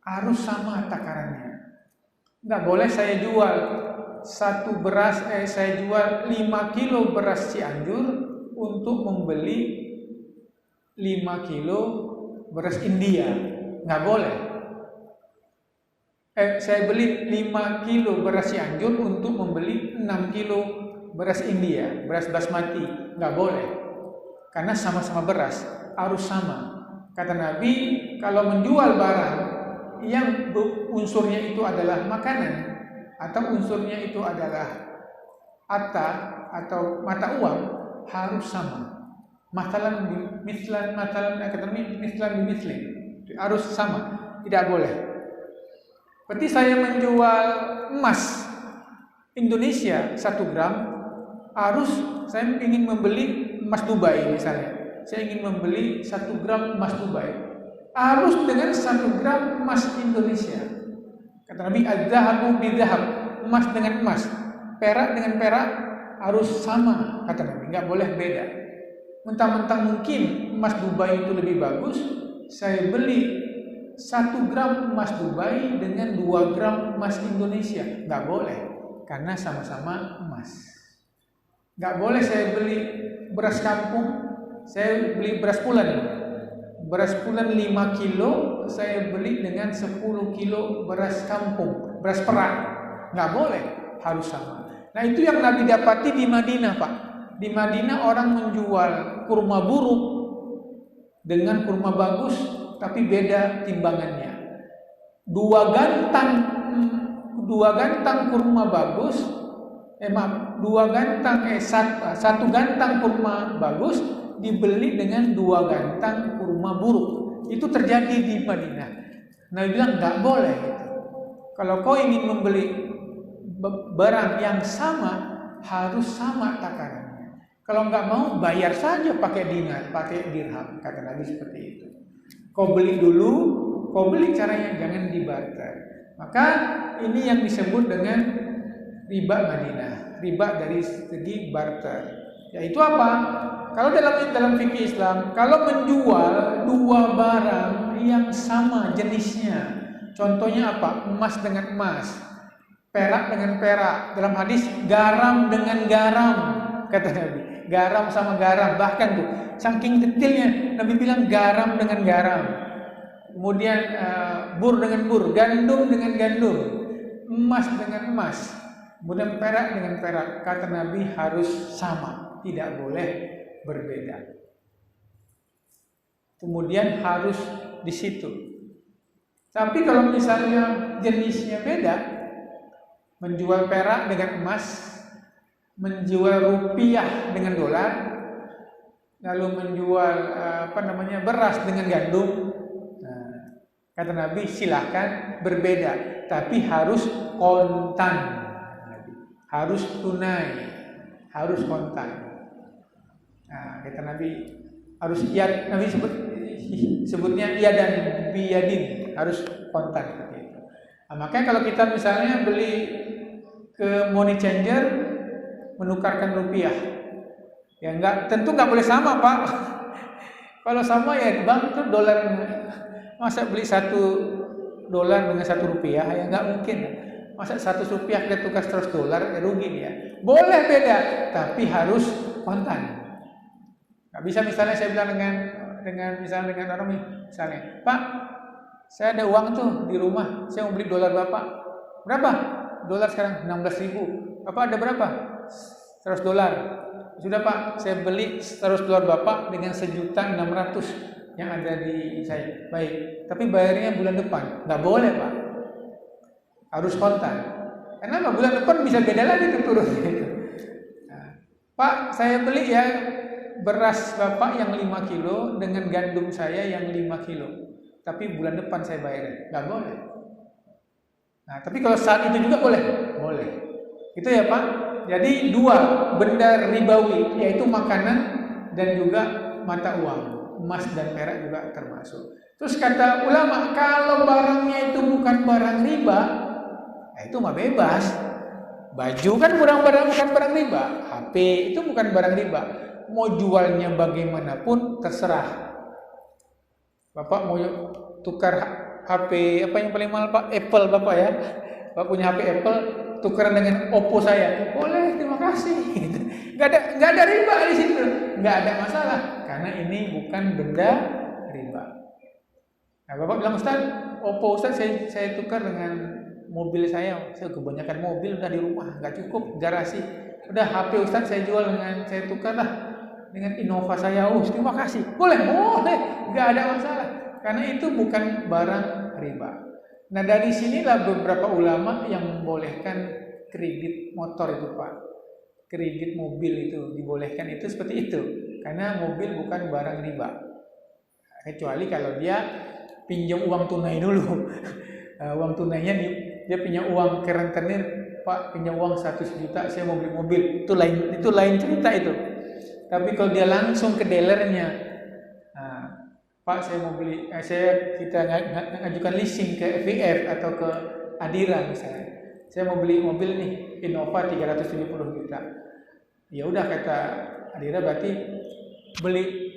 harus sama takarannya. Nggak boleh saya jual saya jual 5 kilo beras Cianjur untuk membeli 5 kilo beras India. Nggak boleh. Saya beli 5 kilo beras Cianjur untuk membeli 6 kilo beras India, beras basmati. Nggak boleh. Karena sama-sama beras, harus sama. Kata Nabi, kalau menjual barang yang unsurnya itu adalah makanan atau unsurnya itu adalah atau mata uang, harus sama. Matalan mislan bimislan, harus sama, tidak boleh. Berarti saya menjual emas Indonesia 1 gram, harus saya ingin membeli emas Dubai misalnya. Saya ingin membeli 1 gram emas Dubai, harus dengan 1 gram emas Indonesia. Kata Nabi, az-zahabu bidhahab, emas dengan emas, perak dengan perak, harus sama. Kata Nabi, nggak boleh beda. Mentang-mentang mungkin emas Dubai itu lebih bagus, saya beli 1 gram emas Dubai dengan 2 gram emas Indonesia. Nggak boleh, karena sama-sama emas. Nggak boleh saya beli beras kampung, saya beli beras pulen. Beras pulen 5 kilo, saya beli dengan 10 kilo beras kampung, beras perak. Nggak boleh, harus sama. Nah, itu yang Nabi dapati di Madinah, Pak. Di Madinah orang menjual kurma buruk dengan kurma bagus, tapi beda timbangannya. Dua gantang kurma bagus, satu gantang kurma bagus dibeli dengan 2 gantang kurma buruk. Itu terjadi di Madinah. Nabi bilang nggak boleh. Kalau kau ingin membeli barang yang sama, harus sama takarannya. Kalau nggak mau, bayar saja pakai dinar, pakai dirham. Kata Nabi seperti itu. Kau beli dulu, kau beli, caranya jangan dibarter. Maka ini yang disebut dengan riba Madinah, riba dari segi barter. Yaitu apa? Kalau dalam fikih Islam, kalau menjual 2 barang yang sama jenisnya, contohnya apa? Emas dengan emas, perak dengan perak. Dalam hadis, garam dengan garam, kata Nabi. Garam sama garam, bahkan tuh saking detailnya Nabi bilang garam dengan garam. Kemudian bur dengan bur, gandum dengan gandum, emas dengan emas, kemudian perak dengan perak. Kata Nabi harus sama, tidak boleh berbeda. Kemudian harus di situ. Tapi kalau misalnya jenisnya beda, menjual perak dengan emas, menjual rupiah dengan dolar, lalu menjual beras dengan gandum. Nah, kata Nabi silahkan berbeda, tapi harus kontan, harus tunai, harus kontan. Nah, kata Nabi harus Nabi sebutnya dan biyadin, harus kontan seperti itu. Nah, makanya kalau kita misalnya beli ke money changer, menukarkan rupiah, ya tentu nggak boleh sama, Pak. Kalau sama ya bank tuh dolarnya, masa beli 1 dolar dengan 1 rupiah, ya nggak mungkin. Masa 100 rupiah kita tukar 100 dolar, ya rugi dia. Boleh beda, tapi harus kontan. Nggak bisa misalnya saya bilang dengan orang misalnya, Pak, saya ada uang tuh di rumah, saya mau beli dolar Bapak. Berapa? Dolar sekarang 16.000. Bapak ada berapa? 100 dolar. Sudah, Pak, saya beli 100 dolar Bapak dengan 1.600.000 yang ada di saya. Baik, tapi bayarnya bulan depan. Nggak boleh, Pak. Harus kontan. Kenapa? Bulan depan bisa beda lagi tuh turun. Nah, Pak, saya beli ya beras Bapak yang 5 kilo dengan gandum saya yang 5 kilo. Tapi bulan depan saya bayar. Nggak boleh. Nah, tapi kalau saat itu juga boleh? Boleh. Itu ya, Pak. Jadi 2 benda ribawi, yaitu makanan dan juga mata uang. Emas dan perak juga termasuk. Terus kata ulama, kalau barangnya itu bukan barang riba, itu mah bebas. Baju kan bukan barang riba, HP itu bukan barang riba. Mau jualnya bagaimanapun terserah. Bapak mau tukar HP apa yang paling mahal Pak? Apple Bapak ya. Bapak punya HP Apple, tukeran dengan Oppo saya. Boleh, terima kasih. Nggak ada riba di situ. Nggak ada masalah karena ini bukan benda riba. Nah, Bapak bilang, Ustaz, Oppo Ustaz saya tukar dengan mobil saya kebanyakan mobil udah di rumah, nggak cukup garasi. Udah HP Ustaz saya jual saya tukar lah dengan Innova saya. Terima kasih. Boleh, nggak ada masalah. Karena itu bukan barang riba. Nah, dari sinilah beberapa ulama yang membolehkan kredit motor itu Pak. Kredit mobil itu dibolehkan itu seperti itu. Karena mobil bukan barang riba. Kecuali kalau dia pinjam uang tunai dulu. Uang tunainya dia punya uang ke rentenir, Pak pinjam uang 100 juta saya mau beli mobil, itu lain cerita itu. Tapi kalau dia langsung ke dealernya, Pak saya mau beli, kita ngajukan leasing ke FIF atau ke Adira misalnya, saya mau beli mobil nih Innova 370 juta. Ya udah kata Adira, berarti beli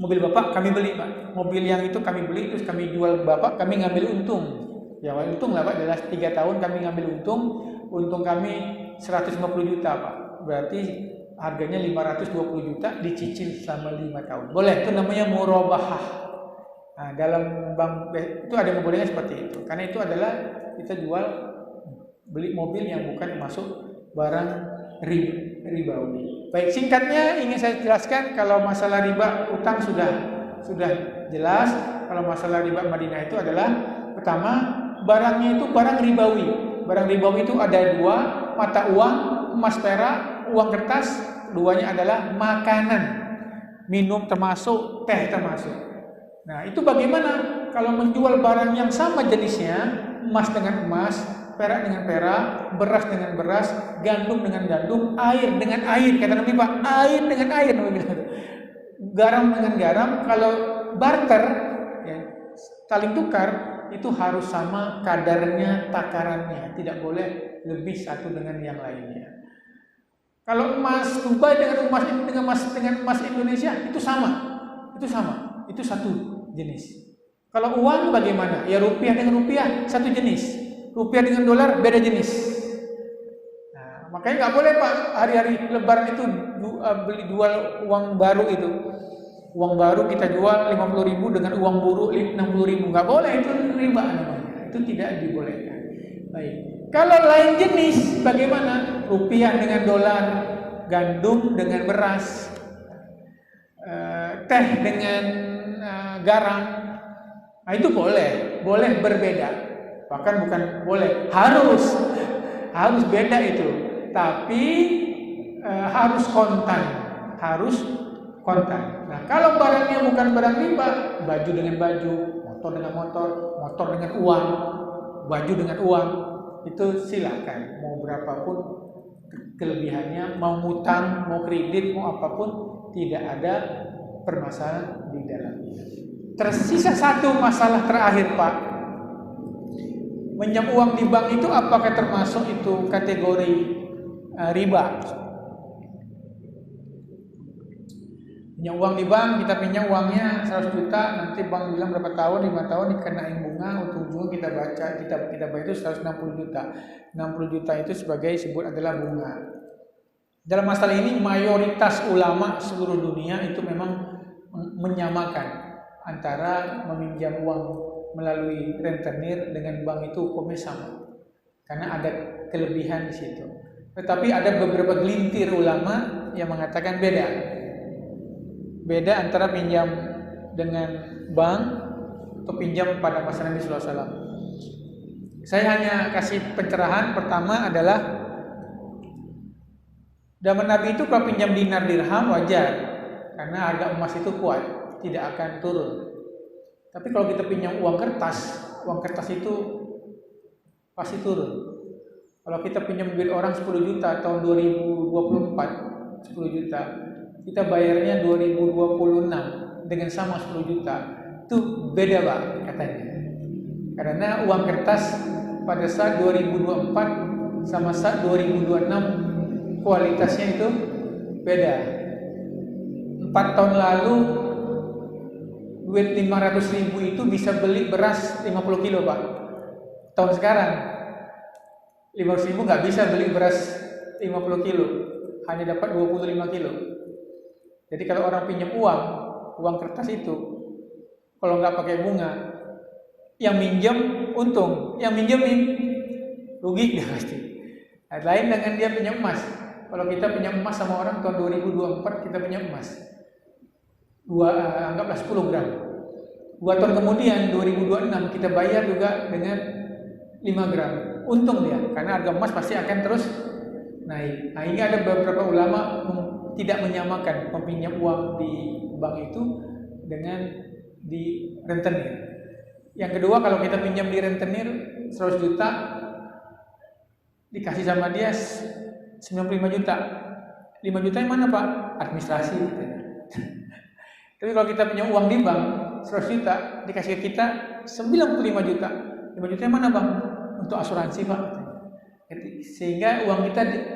mobil Bapak kami beli Pak, mobil yang itu kami beli terus kami jual Bapak, kami ngambil untung. Ya untung lah Pak, jelas 3 tahun kami ngambil untung kami 150 juta Pak. Berarti harganya 520 juta dicicil selama 5 tahun. Boleh, itu namanya murabahah. Nah, dalam bank itu ada yang bolehnya seperti itu. Karena itu adalah kita beli mobil yang bukan masuk barang ribawi. Baik, singkatnya ingin saya jelaskan kalau masalah riba utang sudah jelas. Kalau masalah riba Madinah itu adalah pertama, barangnya itu barang ribawi. Barang ribawi itu ada 2, mata uang, emas perak, uang kertas. Keduanya adalah makanan, minum termasuk, teh termasuk. Nah, itu bagaimana kalau menjual barang yang sama jenisnya, emas dengan emas, perak dengan perak, beras dengan beras, gandum dengan gandum, air dengan air, kata Nabi Pak, air dengan air, garam dengan garam. Kalau barter, ya, saling tukar, itu harus sama kadarnya, takarannya, tidak boleh lebih satu dengan yang lainnya. Kalau emas Dubai dengan emas Indonesia itu sama, itu satu jenis. Kalau uang bagaimana? Ya rupiah dengan rupiah satu jenis. Rupiah dengan dolar beda jenis. Nah, makanya nggak boleh Pak hari-hari Lebaran itu jual uang baru itu. Uang baru kita jual 50.000 dengan uang buruk 60.000, nggak boleh, itu riba namanya. Itu tidak dibolehkan. Baik. Kalau lain jenis bagaimana? Rupiah dengan dolar, gandum dengan beras, teh dengan garam. Nah, itu boleh berbeda. Bahkan bukan boleh, harus beda itu. Tapi harus kontan. Nah, kalau barangnya bukan barang riba, baju dengan baju, motor dengan motor dengan uang, baju dengan uang, itu silakan. Mau berapapun kelebihannya, mau ngutang, mau kredit, mau apapun, tidak ada permasalahan di dalamnya. Tersisa satu masalah terakhir Pak. Pinjam uang di bank itu apakah termasuk itu kategori riba? Pinjam uang di bank, kita pinjam uangnya 100 juta, nanti bank bilang berapa tahun, 5 tahun dikenain bunga, ujung-ujungnya kita bayar itu 160 juta. 60 juta itu sebut adalah bunga. Dalam masalah ini mayoritas ulama seluruh dunia itu memang menyamakan antara meminjam uang melalui rentenir dengan bank itu hukumnya sama. Karena ada kelebihan di situ. Tetapi ada beberapa gelintir ulama yang mengatakan beda antara pinjam dengan bank atau pinjam pada masa Nabi sallallahu alaihi wasallam. Saya hanya kasih pencerahan. Pertama adalah zaman Nabi itu kalau pinjam dinar dirham wajar, karena harga emas itu kuat, tidak akan turun. Tapi kalau kita pinjam uang kertas itu pasti turun. Kalau kita pinjam duit orang 10 juta tahun 2024, 10 juta, kita bayarnya 2026 dengan sama 10 juta. itu beda Pak katanya. Karena uang kertas pada saat 2024 sama saat 2026 kualitasnya itu beda. 4 tahun lalu duit 500.000 itu bisa beli beras 50 kilo Pak. Tahun sekarang 500.000 nggak bisa beli beras 50 kilo, hanya dapat 25 kilo. Jadi kalau orang pinjam uang kertas itu, kalau nggak pakai bunga, yang minjem untung, yang minjemin rugi dia pasti. Nah, lain dengan dia pinjam emas. Kalau kita pinjam emas sama orang tahun 2024 kita pinjam emas, anggaplah 10 gram. 2 tahun kemudian 2026 kita bayar juga dengan 5 gram. Untung dia, karena harga emas pasti akan terus naik. Nah, ini ada beberapa ulama tidak menyamakan meminjam uang di bank itu dengan di rentenir. Yang kedua, kalau kita pinjam di rentenir 100 juta dikasih sama dia 95 juta. 5 juta yang mana Pak? Administrasi. Tapi kalau kita punya uang di bank 100 juta dikasih ke kita 95 juta. 5 juta yang mana Bang? Untuk asuransi Pak. Sehingga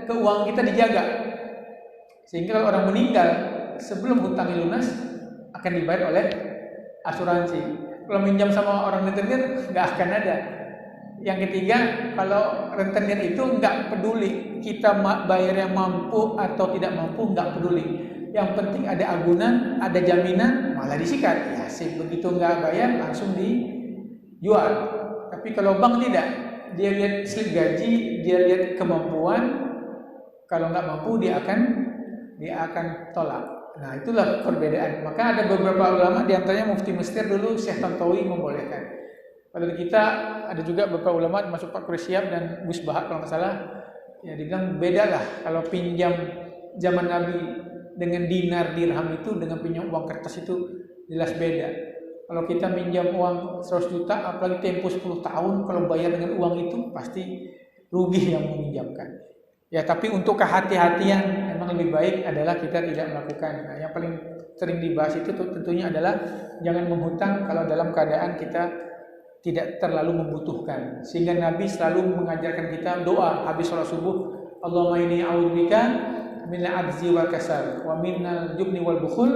keuangan kita dijaga. Sehingga kalau orang meninggal sebelum hutangnya lunas akan dibayar oleh asuransi. Kalau minjam sama orang rentenir nggak akan ada. Yang ketiga, kalau rentenir itu nggak peduli kita bayarnya mampu atau tidak mampu, nggak peduli. Yang penting ada agunan, ada jaminan, malah disikat. Ya sih, begitu nggak bayar langsung dijual. Tapi kalau bank tidak, dia lihat slip gaji, dia lihat kemampuan. Kalau nggak mampu dia akan tolak. Nah, itulah perbedaan. Maka ada beberapa ulama, diantaranya Mufti Mesir dulu Syekh Tantawi membolehkan. Padahal kita ada juga beberapa ulama termasuk Pak Quraisyab dan Gus Bahak kalau nggak salah, ya dibilang beda lah kalau pinjam zaman Nabi dengan dinar dirham itu dengan pinjam uang kertas itu jelas beda. Kalau kita minjam uang 100 juta apalagi tempo 10 tahun, kalau bayar dengan uang itu pasti rugi yang meminjamkan. Ya, tapi untuk kehati-hatian memang lebih baik adalah kita tidak melakukan. Nah, yang paling sering dibahas itu tentunya adalah jangan menghutang kalau dalam keadaan kita tidak terlalu membutuhkan. Sehingga Nabi selalu mengajarkan kita doa habis sholat subuh, Allahumma inni a'udzubika minal ajzi wal kasal wa minal jubni wal bukhul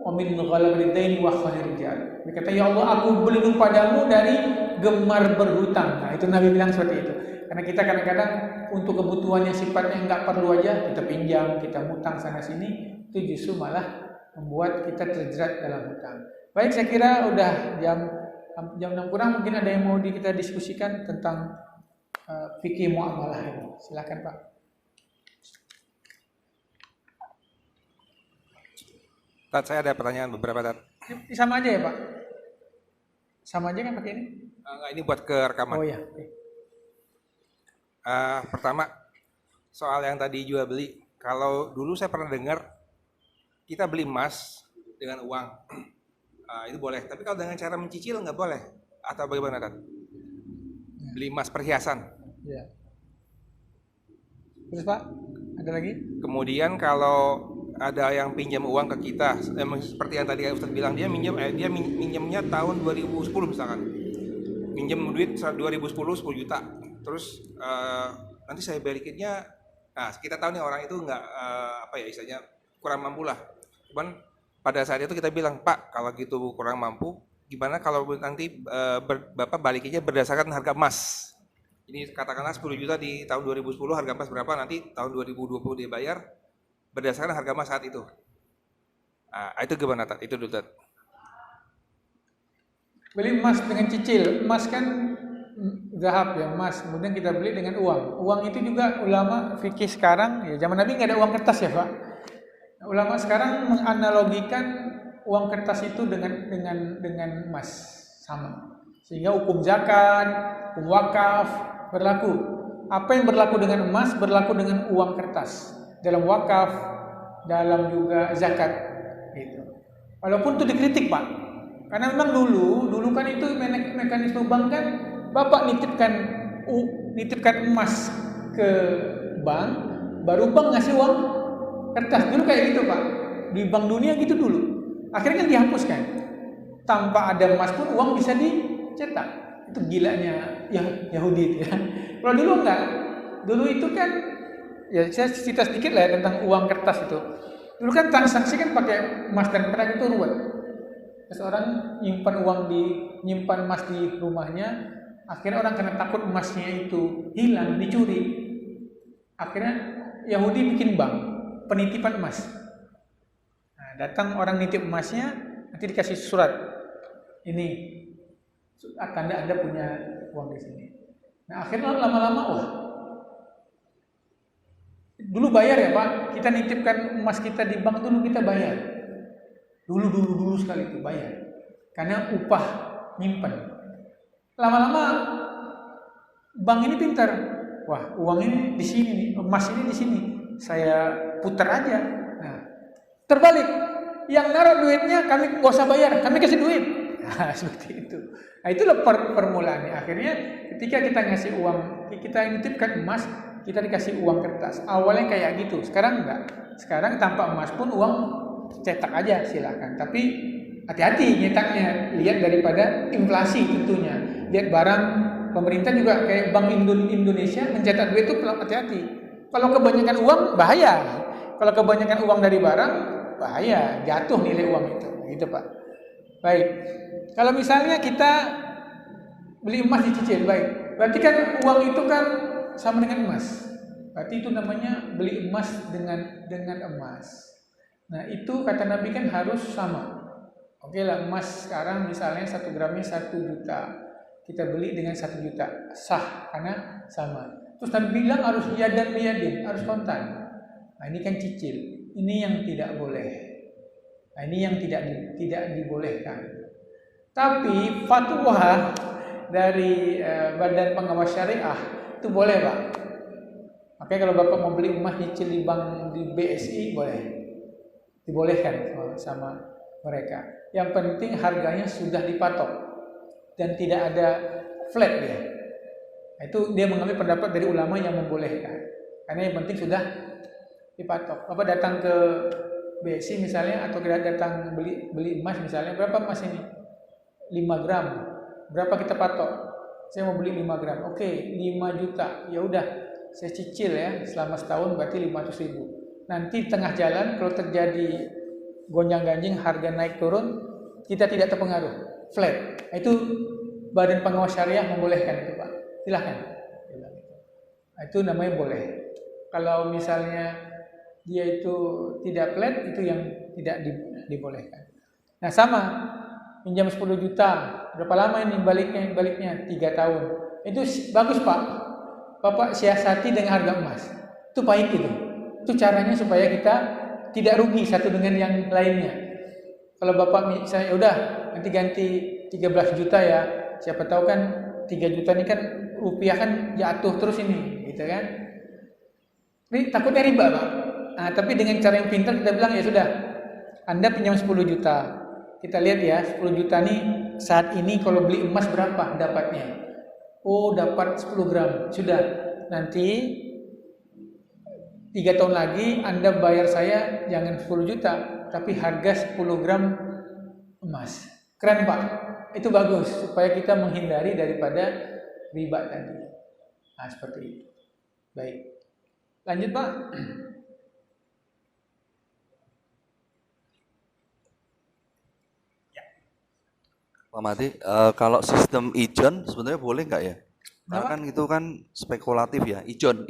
wa min ghalabil daini wa khanil rijal. Dia kata, ya Allah, aku berlindung padamu dari gemar berhutang. Nah, itu Nabi bilang seperti itu. Karena kita kadang-kadang untuk kebutuhan yang sifatnya enggak perlu aja kita pinjam, kita ngutang sana sini, itu justru malah membuat kita terjerat dalam hutang. Baik, saya kira udah jam 6 kurang, mungkin ada yang mau kita diskusikan tentang fikih muamalah ini. Silakan Pak. Tat, saya ada pertanyaan beberapa, Tat. Sama aja ya Pak? Sama aja kan pakai ini? Enggak, ini buat ke rekaman. Oh ya. Okay. Pertama, soal yang tadi jual beli. Kalau dulu saya pernah dengar kita beli emas dengan uang, itu boleh. Tapi kalau dengan cara mencicil nggak boleh. Atau bagaimana, Tat? Beli emas perhiasan. Ya. Terus Pak, ada lagi? Kemudian kalau ada yang pinjam uang ke kita, seperti yang tadi Ustaz bilang, dia minjamnya tahun 2010 misalkan. Minjem duit 2010 10 juta. Terus nanti saya balikinnya, nah kita tahu nih orang itu nggak istilahnya kurang mampu lah. Cuman pada saat itu kita bilang, Pak, kalau gitu kurang mampu, gimana kalau nanti Bapak balikinnya berdasarkan harga emas. Ini katakanlah 10 juta di tahun 2010, harga emas berapa, nanti tahun 2020 dia bayar berdasarkan harga emas saat itu. Nah, itu gimana, Tat? Itu dulu, Tat. Beli emas dengan cicil, emas kan zahab ya, emas, kemudian kita beli dengan uang. Uang itu juga ulama fikih sekarang, ya zaman Nabi nggak ada uang kertas ya Pak. Ulama sekarang menganalogikan uang kertas itu dengan emas sama. Sehingga hukum zakat, hukum wakaf berlaku. Apa yang berlaku dengan emas berlaku dengan uang kertas. Dalam wakaf, dalam juga zakat gitu. Walaupun itu dikritik Pak. Karena memang dulu kan itu mekanisme bank kan, Bapak nitipkan emas ke bank, baru bank ngasih uang kertas. Dulu kayak gitu Pak. Di Bank Dunia gitu dulu. Akhirnya kan dihapuskan. tanpa ada emas pun uang bisa dicetak. Itu gilanya Yahudi itu ya. Kalau dulu enggak. Dulu itu kan, ya saya cerita sedikit lah ya tentang uang kertas itu. Dulu kan transaksi kan pakai emas dan perak itu ruwet. Seorang nyimpan emas di rumahnya, akhirnya orang karena takut emasnya itu hilang, dicuri. Akhirnya Yahudi bikin bank penitipan emas. Nah, datang orang nitip emasnya, nanti dikasih surat. Ini tanda Anda punya uang di sini. Nah, akhirnya lama-lama dulu bayar ya Pak, kita nitipkan emas kita di bank dulu kita bayar. Dulu sekali itu bayar. Karena upah nyimpan. Lama-lama bank ini pintar. Wah, uang ini di sini nih, emas ini di sini. Saya putar aja. Nah, terbalik. Yang naruh duitnya kami nggak usah bayar, kami kasih duit. Nah, seperti itu. Nah, itulah permulaannya. Akhirnya ketika kita ngasih uang, kita nitipkan emas, kita dikasih uang kertas. Awalnya kayak gitu, sekarang enggak. Sekarang tanpa emas pun uang cetak aja silakan. Tapi hati-hati nyetaknya, lihat daripada inflasi tentunya. Lihat barang pemerintah juga kayak Bank Indonesia mencetak duit itu hati-hati. Kalau kebanyakan uang bahaya. Kalau kebanyakan uang dari barang bahaya, jatuh nilai uang itu. Gitu Pak. Baik. Kalau misalnya kita beli emas dicicil, baik. Berarti kan uang itu kan sama dengan emas. Berarti itu namanya beli emas dengan emas. Nah, itu kata Nabi kan harus sama. Oke lah, emas sekarang misalnya 1 gramnya 1 juta. Kita beli dengan 1 juta. Sah karena sama. Terus Nabi bilang harus yadan biyadin, harus kontan. Nah, ini kan cicil. Ini yang tidak boleh. Nah, ini yang tidak dibolehkan. Tapi fatwa dari Badan Pengawas Syariah itu boleh, Pak. Makanya kalau Bapak mau beli emas nyicil di bank di BSI boleh. Dibolehkan sama mereka. Yang penting harganya sudah dipatok dan tidak ada flat dia. Nah, itu dia mengambil pendapat dari ulama yang membolehkan. Karena yang penting sudah dipatok. Bapak datang ke BSI misalnya atau kita datang beli emas misalnya, berapa emas ini? 5 gram. Berapa kita patok? Saya mau beli 5 gram. Oke, 5 juta. Ya udah, saya cicil ya selama setahun berarti 500.000. Nanti tengah jalan kalau terjadi gonjang-ganjing harga naik turun, kita tidak terpengaruh. Flat. Itu Badan Pengawas Syariah membolehkan itu, Pak. Silakan. Nah, itu namanya boleh. Kalau misalnya dia itu tidak flat, itu yang tidak dibolehkan. Nah, sama pinjam 10 juta. Berapa lama ini baliknya 3 tahun. Itu bagus, Pak. Bapak siasati dengan harga emas. Itu baik itu. Itu caranya supaya kita tidak rugi satu dengan yang lainnya. Kalau Bapak misalnya udah nanti ganti 13 juta ya. Siapa tahu kan 3 juta ini kan rupiah kan jatuh terus ini, gitu kan? Ini takutnya riba, Pak. Nah, tapi dengan cara yang pintar kita bilang ya sudah. Anda pinjam 10 juta. Kita lihat ya, 10 juta nih saat ini kalau beli emas berapa dapatnya? Oh, dapat 10 gram. Sudah. Nanti 3 tahun lagi Anda bayar saya jangan 10 juta, tapi harga 10 gram emas. Keren, Pak. Itu bagus supaya kita menghindari daripada riba tadi. Nah, seperti itu. Baik. Lanjut, Pak. Pak Mati, kalau sistem ijon sebenarnya boleh nggak ya? Karena kan itu kan spekulatif ya, ijon.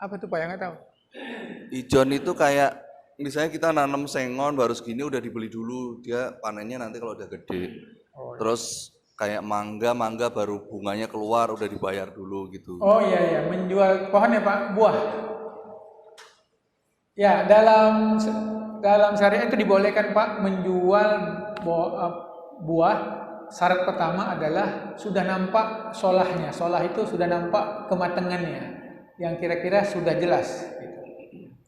Apa tuh Pak yang nggak tahu? Ijon itu kayak misalnya kita nanam sengon baru segini udah dibeli dulu, dia panennya nanti kalau udah gede. Oh, Terus kayak mangga baru bunganya keluar udah dibayar dulu gitu. oh iya, menjual pohon ya Pak, buah. Ya, dalam syariat itu dibolehkan Pak menjual buah. Syarat pertama adalah sudah nampak solahnya. Solah itu sudah nampak kematangannya, yang kira-kira sudah jelas. Gitu.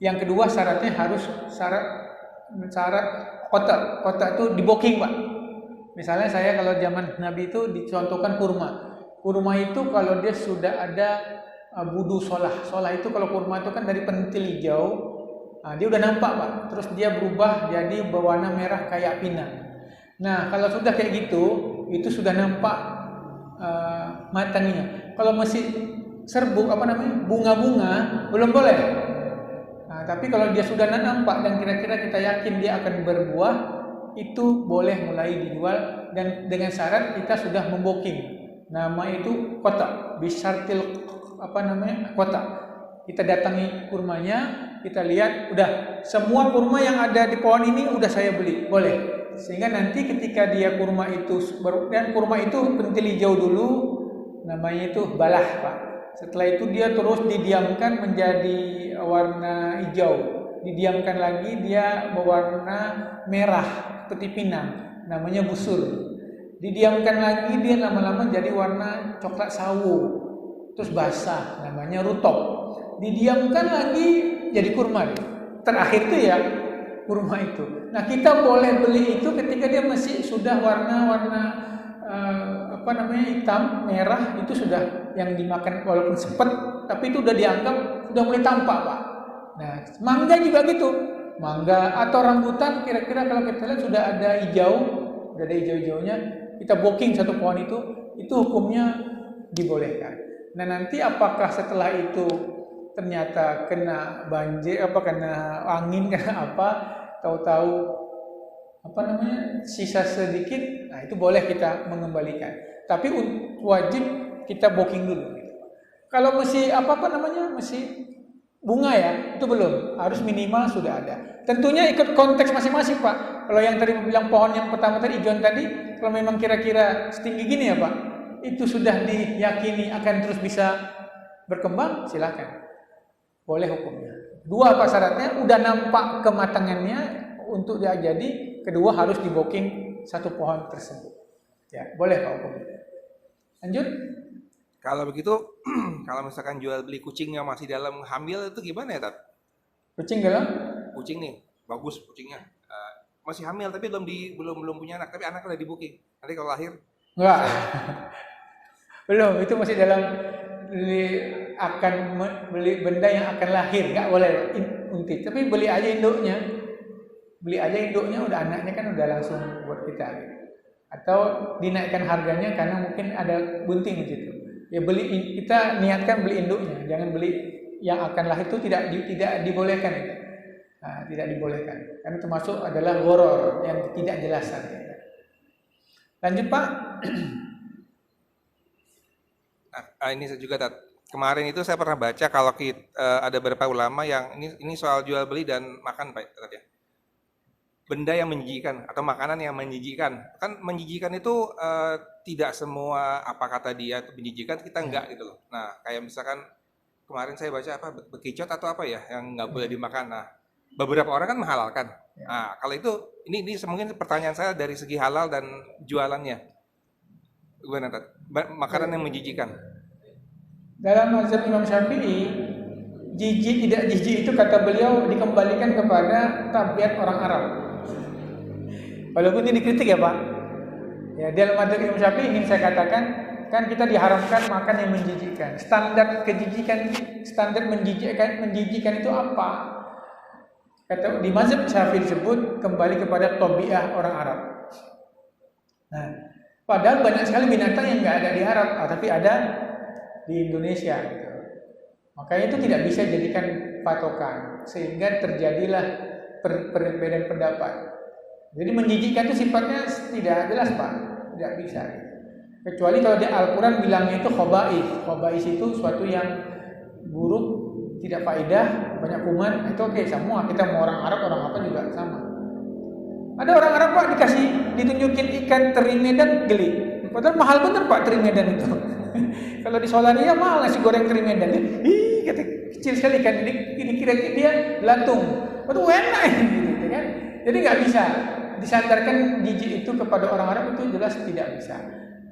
Yang kedua syaratnya harus syarat kotak. Kotak itu diboking Pak. Misalnya saya kalau zaman Nabi itu dicontohkan kurma. Kurma itu kalau dia sudah ada budu solah. Solah itu kalau kurma itu kan dari pentil hijau. Nah, dia udah nampak Pak. Terus dia berubah jadi berwarna merah kayak pinang. Nah, kalau sudah kayak gitu, itu sudah nampak matangnya. Kalau masih serbuk bunga-bunga, belum boleh. Nah, tapi kalau dia sudah nampak dan kira-kira kita yakin dia akan berbuah, itu boleh mulai dijual dan dengan syarat kita sudah memboking. Nama itu kotak, bisyartil kotak. Kita datangi kurmanya, kita lihat udah semua kurma yang ada di pohon ini udah saya beli, boleh. Sehingga nanti ketika dia kurma itu dan kurma itu pentil hijau dulu, namanya itu balah, Pak. Setelah itu dia terus didiamkan menjadi warna hijau, didiamkan lagi dia berwarna merah seperti pinang, namanya busur. Didiamkan lagi dia lama-lama jadi warna coklat sawo, terus basah, namanya rutop. Didiamkan lagi jadi kurma. Terakhir itu ya kurma itu. Nah, kita boleh beli itu ketika dia masih sudah warna-warna hitam, merah, itu sudah yang dimakan walaupun sepet, tapi itu udah dianggap sudah mulai tampak, Pak. Nah, mangga juga gitu. Mangga atau rambutan kira-kira kalau kita lihat sudah ada hijau, sudah ada hijau-hijaunya, kita boking satu pohon itu hukumnya dibolehkan. Nah, nanti apakah setelah itu ternyata kena banjir, kena angin, kena apa, tahu-tahu sisa sedikit, nah itu boleh kita mengembalikan. Tapi wajib kita boking dulu. Kalau masih masih bunga ya, itu belum. Harus minimal sudah ada. Tentunya ikut konteks masing-masing, Pak. Kalau yang tadi bilang pohon yang pertama tadi, hijauan tadi, kalau memang kira-kira setinggi gini ya, Pak, itu sudah diyakini akan terus bisa berkembang, silakan. Boleh hukumnya. Dua apa syaratnya? Udah nampak kematangannya untuk dia jadi. Kedua harus diboking satu pohon tersebut. Ya, boleh Pak hukumnya. Lanjut. Kalau begitu, kalau misalkan jual beli kucing yang masih dalam hamil itu gimana ya, Tat? Kucing dalam? Kucing nih, bagus kucingnya. Masih hamil tapi belum punya anak, tapi anak udah di-booking. Nanti kalau lahir? Enggak. Belum, itu masih dalam beli benda yang akan lahir, enggak boleh untit. Tapi beli aja induknya. Udah anaknya kan udah langsung buat kita. Atau dinaikkan harganya karena mungkin ada bunting di situ. Ya kita niatkan beli induknya, jangan beli yang akan lahir itu tidak dibolehkan. Nah, tidak dibolehkan. Karena termasuk adalah gharar yang tidak jelasan. Lanjut Pak. Nah, ini juga Tat. Kemarin itu saya pernah baca kalau ada beberapa ulama yang ini soal jual beli dan makan Pak Tat ya. Benda yang menjijikan atau makanan yang menjijikan. Kan menjijikan itu tidak semua apa kata dia itu menjijikan, kita enggak gitu loh. Nah, kayak misalkan kemarin saya baca bekicot atau apa ya yang enggak boleh dimakan. Nah, beberapa orang kan menghalalkan. Nah, kalau itu ini mungkin pertanyaan saya dari segi halal dan jualannya. Gimana Tat? Makanan yang menjijikan. Dalam mazhab Imam Syafi'i, jijik tidak jijik itu kata beliau dikembalikan kepada tabiat orang Arab. Walaupun ini dikritik ya Pak. Ya, dalam mazhab Imam Syafi'i ingin saya katakan, kan kita diharamkan makan yang menjijikkan. Standar menjijikkan itu apa? Kata di mazhab Syafi'i disebut kembali kepada tabiat orang Arab. Nah, padahal banyak sekali binatang yang nggak ada di Arab, tapi ada di Indonesia. Gitu. Makanya itu tidak bisa jadikan patokan, sehingga terjadilah perbedaan pendapat. Jadi menjijikkan itu sifatnya tidak jelas Pak, tidak bisa. Kecuali kalau di Al-Quran bilangnya itu khobais itu suatu yang buruk, tidak faedah, banyak kuman, itu oke, semua kita mau orang Arab orang apa juga sama. Ada orang Arab Pak ditunjukin ikan teri Medan geli, padahal mahal bener Pak teri Medan itu. Kalau di Solaria mahal nasi goreng teri Medan, kata kecil sekali kan, ini kira-kira dia belatung, waduh enak gitu kan. Jadi nggak bisa disandarkan jijik itu kepada orang Arab, itu jelas tidak bisa.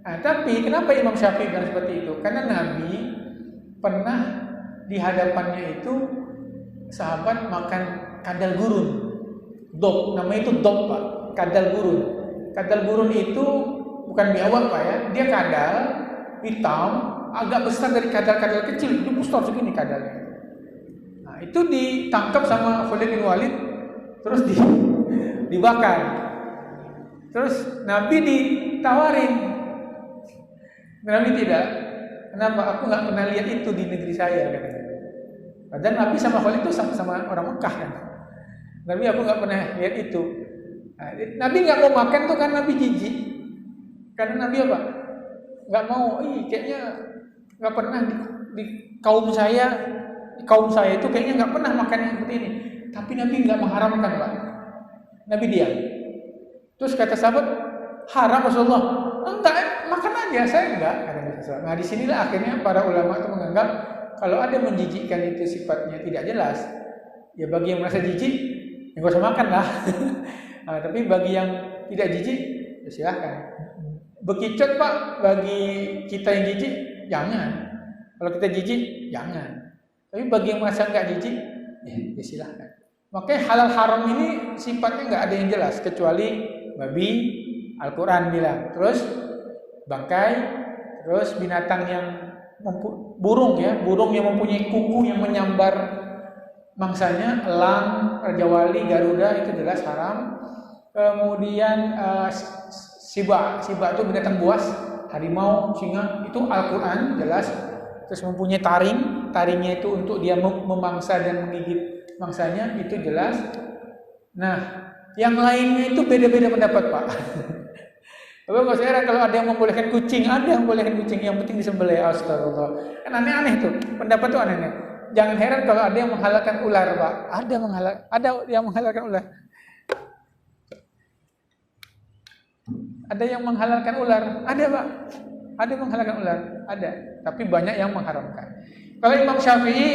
Nah, tapi kenapa Imam Syafi'i bilang seperti itu? Karena Nabi pernah di hadapannya itu sahabat makan kadal gurun, dog, namanya itu dog Pak, kadal gurun. Kadal gurun itu bukan biawak Pak ya, dia kadal hitam, agak besar dari kadal-kadal kecil, itu besar segini kadalnya. Nah, itu ditangkap sama Khalid bin Walid, terus dibakar. Terus Nabi ditawarin, Nabi tidak. Kenapa? Aku nggak pernah lihat itu di negeri saya, katanya. Padahal Nabi sama Khalid itu sama orang Mekah kan. Nabi aku nggak pernah lihat itu. Nah, Nabi nggak mau makan tuh kan Nabi jijik. Karena Nabi apa? Nggak mau. Kayaknya nggak pernah di kaum saya itu kayaknya nggak pernah makan yang seperti ini. Tapi Nabi nggak mengharamkan, Pak. Nabi diam. Terus kata sahabat, haram Rasulullah. Enggak, makan aja, saya enggak. Nah disinilah akhirnya para ulama itu menganggap kalau ada menjijikkan itu sifatnya tidak jelas, ya bagi yang merasa jijik, ya nggak usah makan lah. Nah, tapi bagi yang tidak jijik, ya silahkan. Bekicot Pak, bagi kita yang jijik, jangan. Kalau kita jijik, jangan. Tapi bagi yang merasa nggak jijik, ya silahkan. Makanya halal haram ini sifatnya nggak ada yang jelas kecuali babi, Al-Quran bilang. Terus bangkai, terus binatang yang burung yang mempunyai kuku yang menyambar mangsanya, elang, raja wali, garuda itu jelas haram. Kemudian Siba itu binatang buas, harimau, singa itu Al-Quran jelas. Terus mempunyai taringnya itu untuk dia memangsa dan menggigit mangsanya itu jelas. Nah, yang lainnya itu beda-beda pendapat Pak. Bapak nggak usah heran kalau ada yang membolehkan kucing, yang penting disembelih. Astagfirullah. Kan aneh-aneh tuh, pendapat tuh aneh-aneh. Jangan heran kalau ada yang menghalalkan ular Pak. Ada yang menghalalkan ular. Ada yang menghalalkan ular, ada Pak. Ada yang menghalalkan ular, ada. Tapi banyak yang mengharamkan. Kalau Imam Syafi'i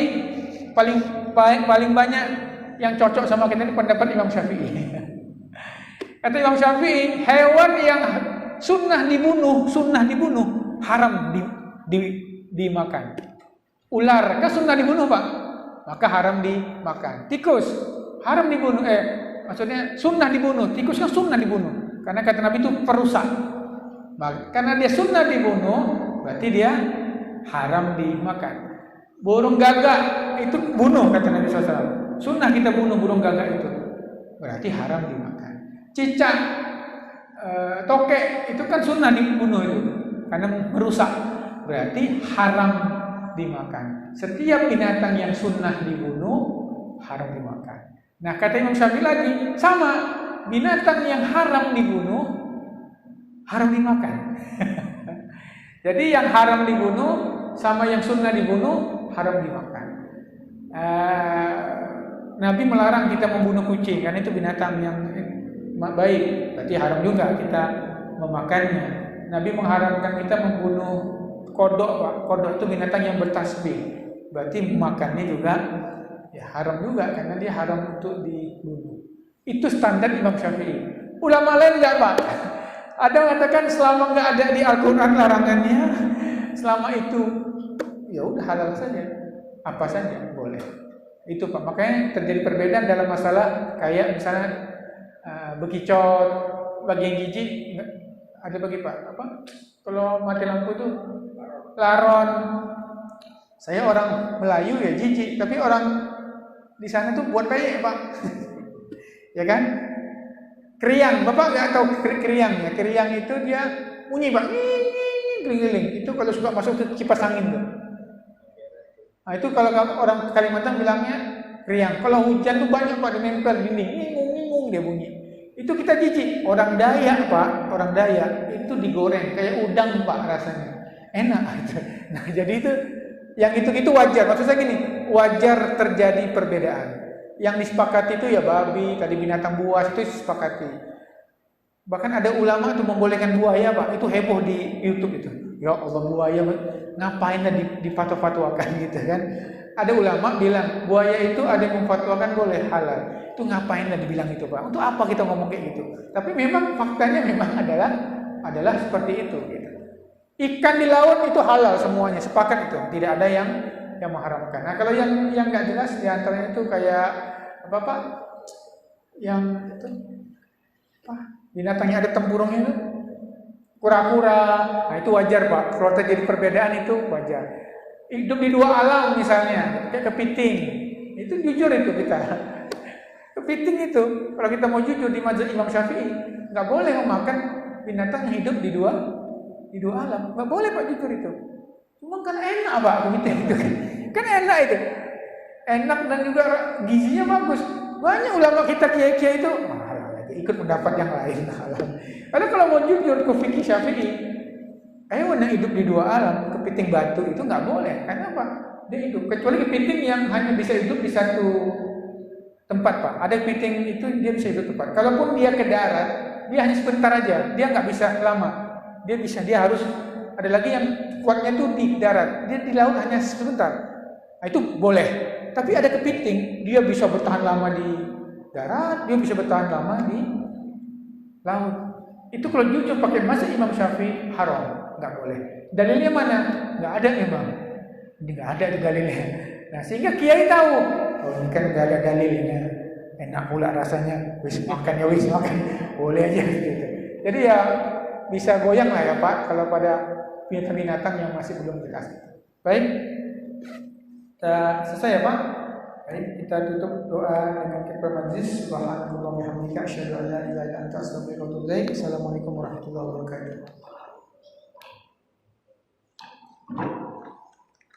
paling banyak yang cocok sama kita ini pendapat Imam Syafi'i. Kata Imam Syafi'i, hewan yang sunnah dibunuh haram dimakan. Ular kan sunnah dibunuh Pak, maka haram dimakan. Tikus haram dibunuh, maksudnya sunnah dibunuh. Tikus kan sunnah dibunuh. Karena kata Nabi itu perusak. Karena dia sunnah dibunuh, berarti dia haram dimakan. Burung gagak itu bunuh kata Nabi SAW. Sunnah kita bunuh burung gagak itu, berarti haram dimakan. Cicak, tokek itu kan sunnah dibunuh itu, karena merusak, berarti haram dimakan. Setiap binatang yang sunnah dibunuh haram dimakan. Nah kata Imam Syafi'i lagi sama, binatang yang haram dibunuh haram dimakan. Jadi yang haram dibunuh sama yang sunnah dibunuh haram dimakan. Nabi melarang kita membunuh kucing karena itu binatang yang baik, berarti haram juga kita memakannya. Nabi mengharamkan kita membunuh kodok Pak. Kodok itu binatang yang bertasbih, berarti memakannya juga ya haram juga karena dia haram untuk dibunuh. Itu standar Imam Syafi'i. Ulama lain enggak Pak. Ada yang mengatakan selama enggak ada di Al-Quran larangannya, selama itu ya udah halal saja, apa saja boleh. Itu Pak. Makanya terjadi perbedaan dalam masalah kayak misalnya bekicot, bagi yang jijik ada bagi Pak apa? Kalau mati lampu itu laron. Saya orang Melayu ya jijik, tapi orang di sana tuh buat peyek Pak. Ya kan? Kriang, Bapak nggak tahu kriang ya? Kriang itu dia bunyi Pak, keliling-keliling. Itu kalau suka masuk ke kipas angin tuh. Nah itu kalau orang Kalimantan bilangnya kriang. Kalau hujan tuh banyak Pak, dia nempel dinding, ngingung dia bunyi. Itu kita jijik. Orang Dayak Pak, orang Dayak itu digoreng kayak udang Pak rasanya, enak. Nah jadi itu yang itu wajar. Maksud saya gini, wajar terjadi perbedaan. Yang disepakati itu ya babi, tadi binatang buas itu disepakati. Bahkan ada ulama itu membolehkan buaya Pak, itu heboh di YouTube itu. Ya Allah buaya, ngapain difatwa-fatwakan gitu kan? Ada ulama bilang buaya itu ada yang memfatwakan boleh halal. Itu ngapain dibilang itu Pak? Untuk apa kita ngomong kayak gitu? Tapi memang faktanya memang adalah seperti itu. Gitu. Ikan di laut itu halal semuanya, sepakat itu. Tidak ada yang mengharamkan. Nah kalau yang nggak jelas diantaranya itu kayak apa Pak? Yang itu apa? Binatangnya ada tempurungnya itu, kura-kura. Nah itu wajar Pak. Kalau terjadi perbedaan itu wajar. Hidup di dua alam misalnya, kayak kepiting. Itu jujur itu kita. Kepiting itu, kalau kita mau jujur di mazhab Imam Syafi'i, nggak boleh memakan binatang yang hidup di dua alam. Nggak boleh Pak, jujur itu. Cuma kan enak Pak begitu itu kan enak itu. Enak dan juga gizinya bagus. Banyak ulama kita kiai-kiai itu ikut pendapat yang lain. Karena kalau mau jujur ke fikih Syafi'i, hewan yang hidup di dua alam, kepiting batu itu nggak boleh. Karena apa? Dia hidup. Kecuali kepiting yang hanya bisa hidup di satu tempat Pak. Ada kepiting itu dia bisa hidup tempat. Kalaupun dia ke darat, dia hanya sebentar aja. Dia nggak bisa lama. Dia harus ada lagi yang kuatnya tuh di darat. Dia di laut hanya sebentar. Nah, itu boleh. Tapi ada kepiting, dia bisa bertahan lama di darat, dia bisa bertahan lama di laut. Itu kalau jujur pakai mazhab Imam Syafi'i haram, nggak boleh. Dalilnya mana? Nggak ada memang. Ini nggak ada di dalilnya. Nah sehingga kiai tahu, oh ini kan nggak ada dalilnya. Enak pula rasanya, wis makan, boleh aja gitu. Jadi ya bisa goyang lah ya Pak, kalau pada binatang-binatang yang masih belum jelas. Baik. Kita selesai ya Pak. Baik, kita tutup doa dengan kafaratul majlis. Subhanallah wa bihamdika asyhadu an la ilaha illa anta astaghfiruka wa atubu ilaik. Assalamualaikum warahmatullahi wabarakatuh.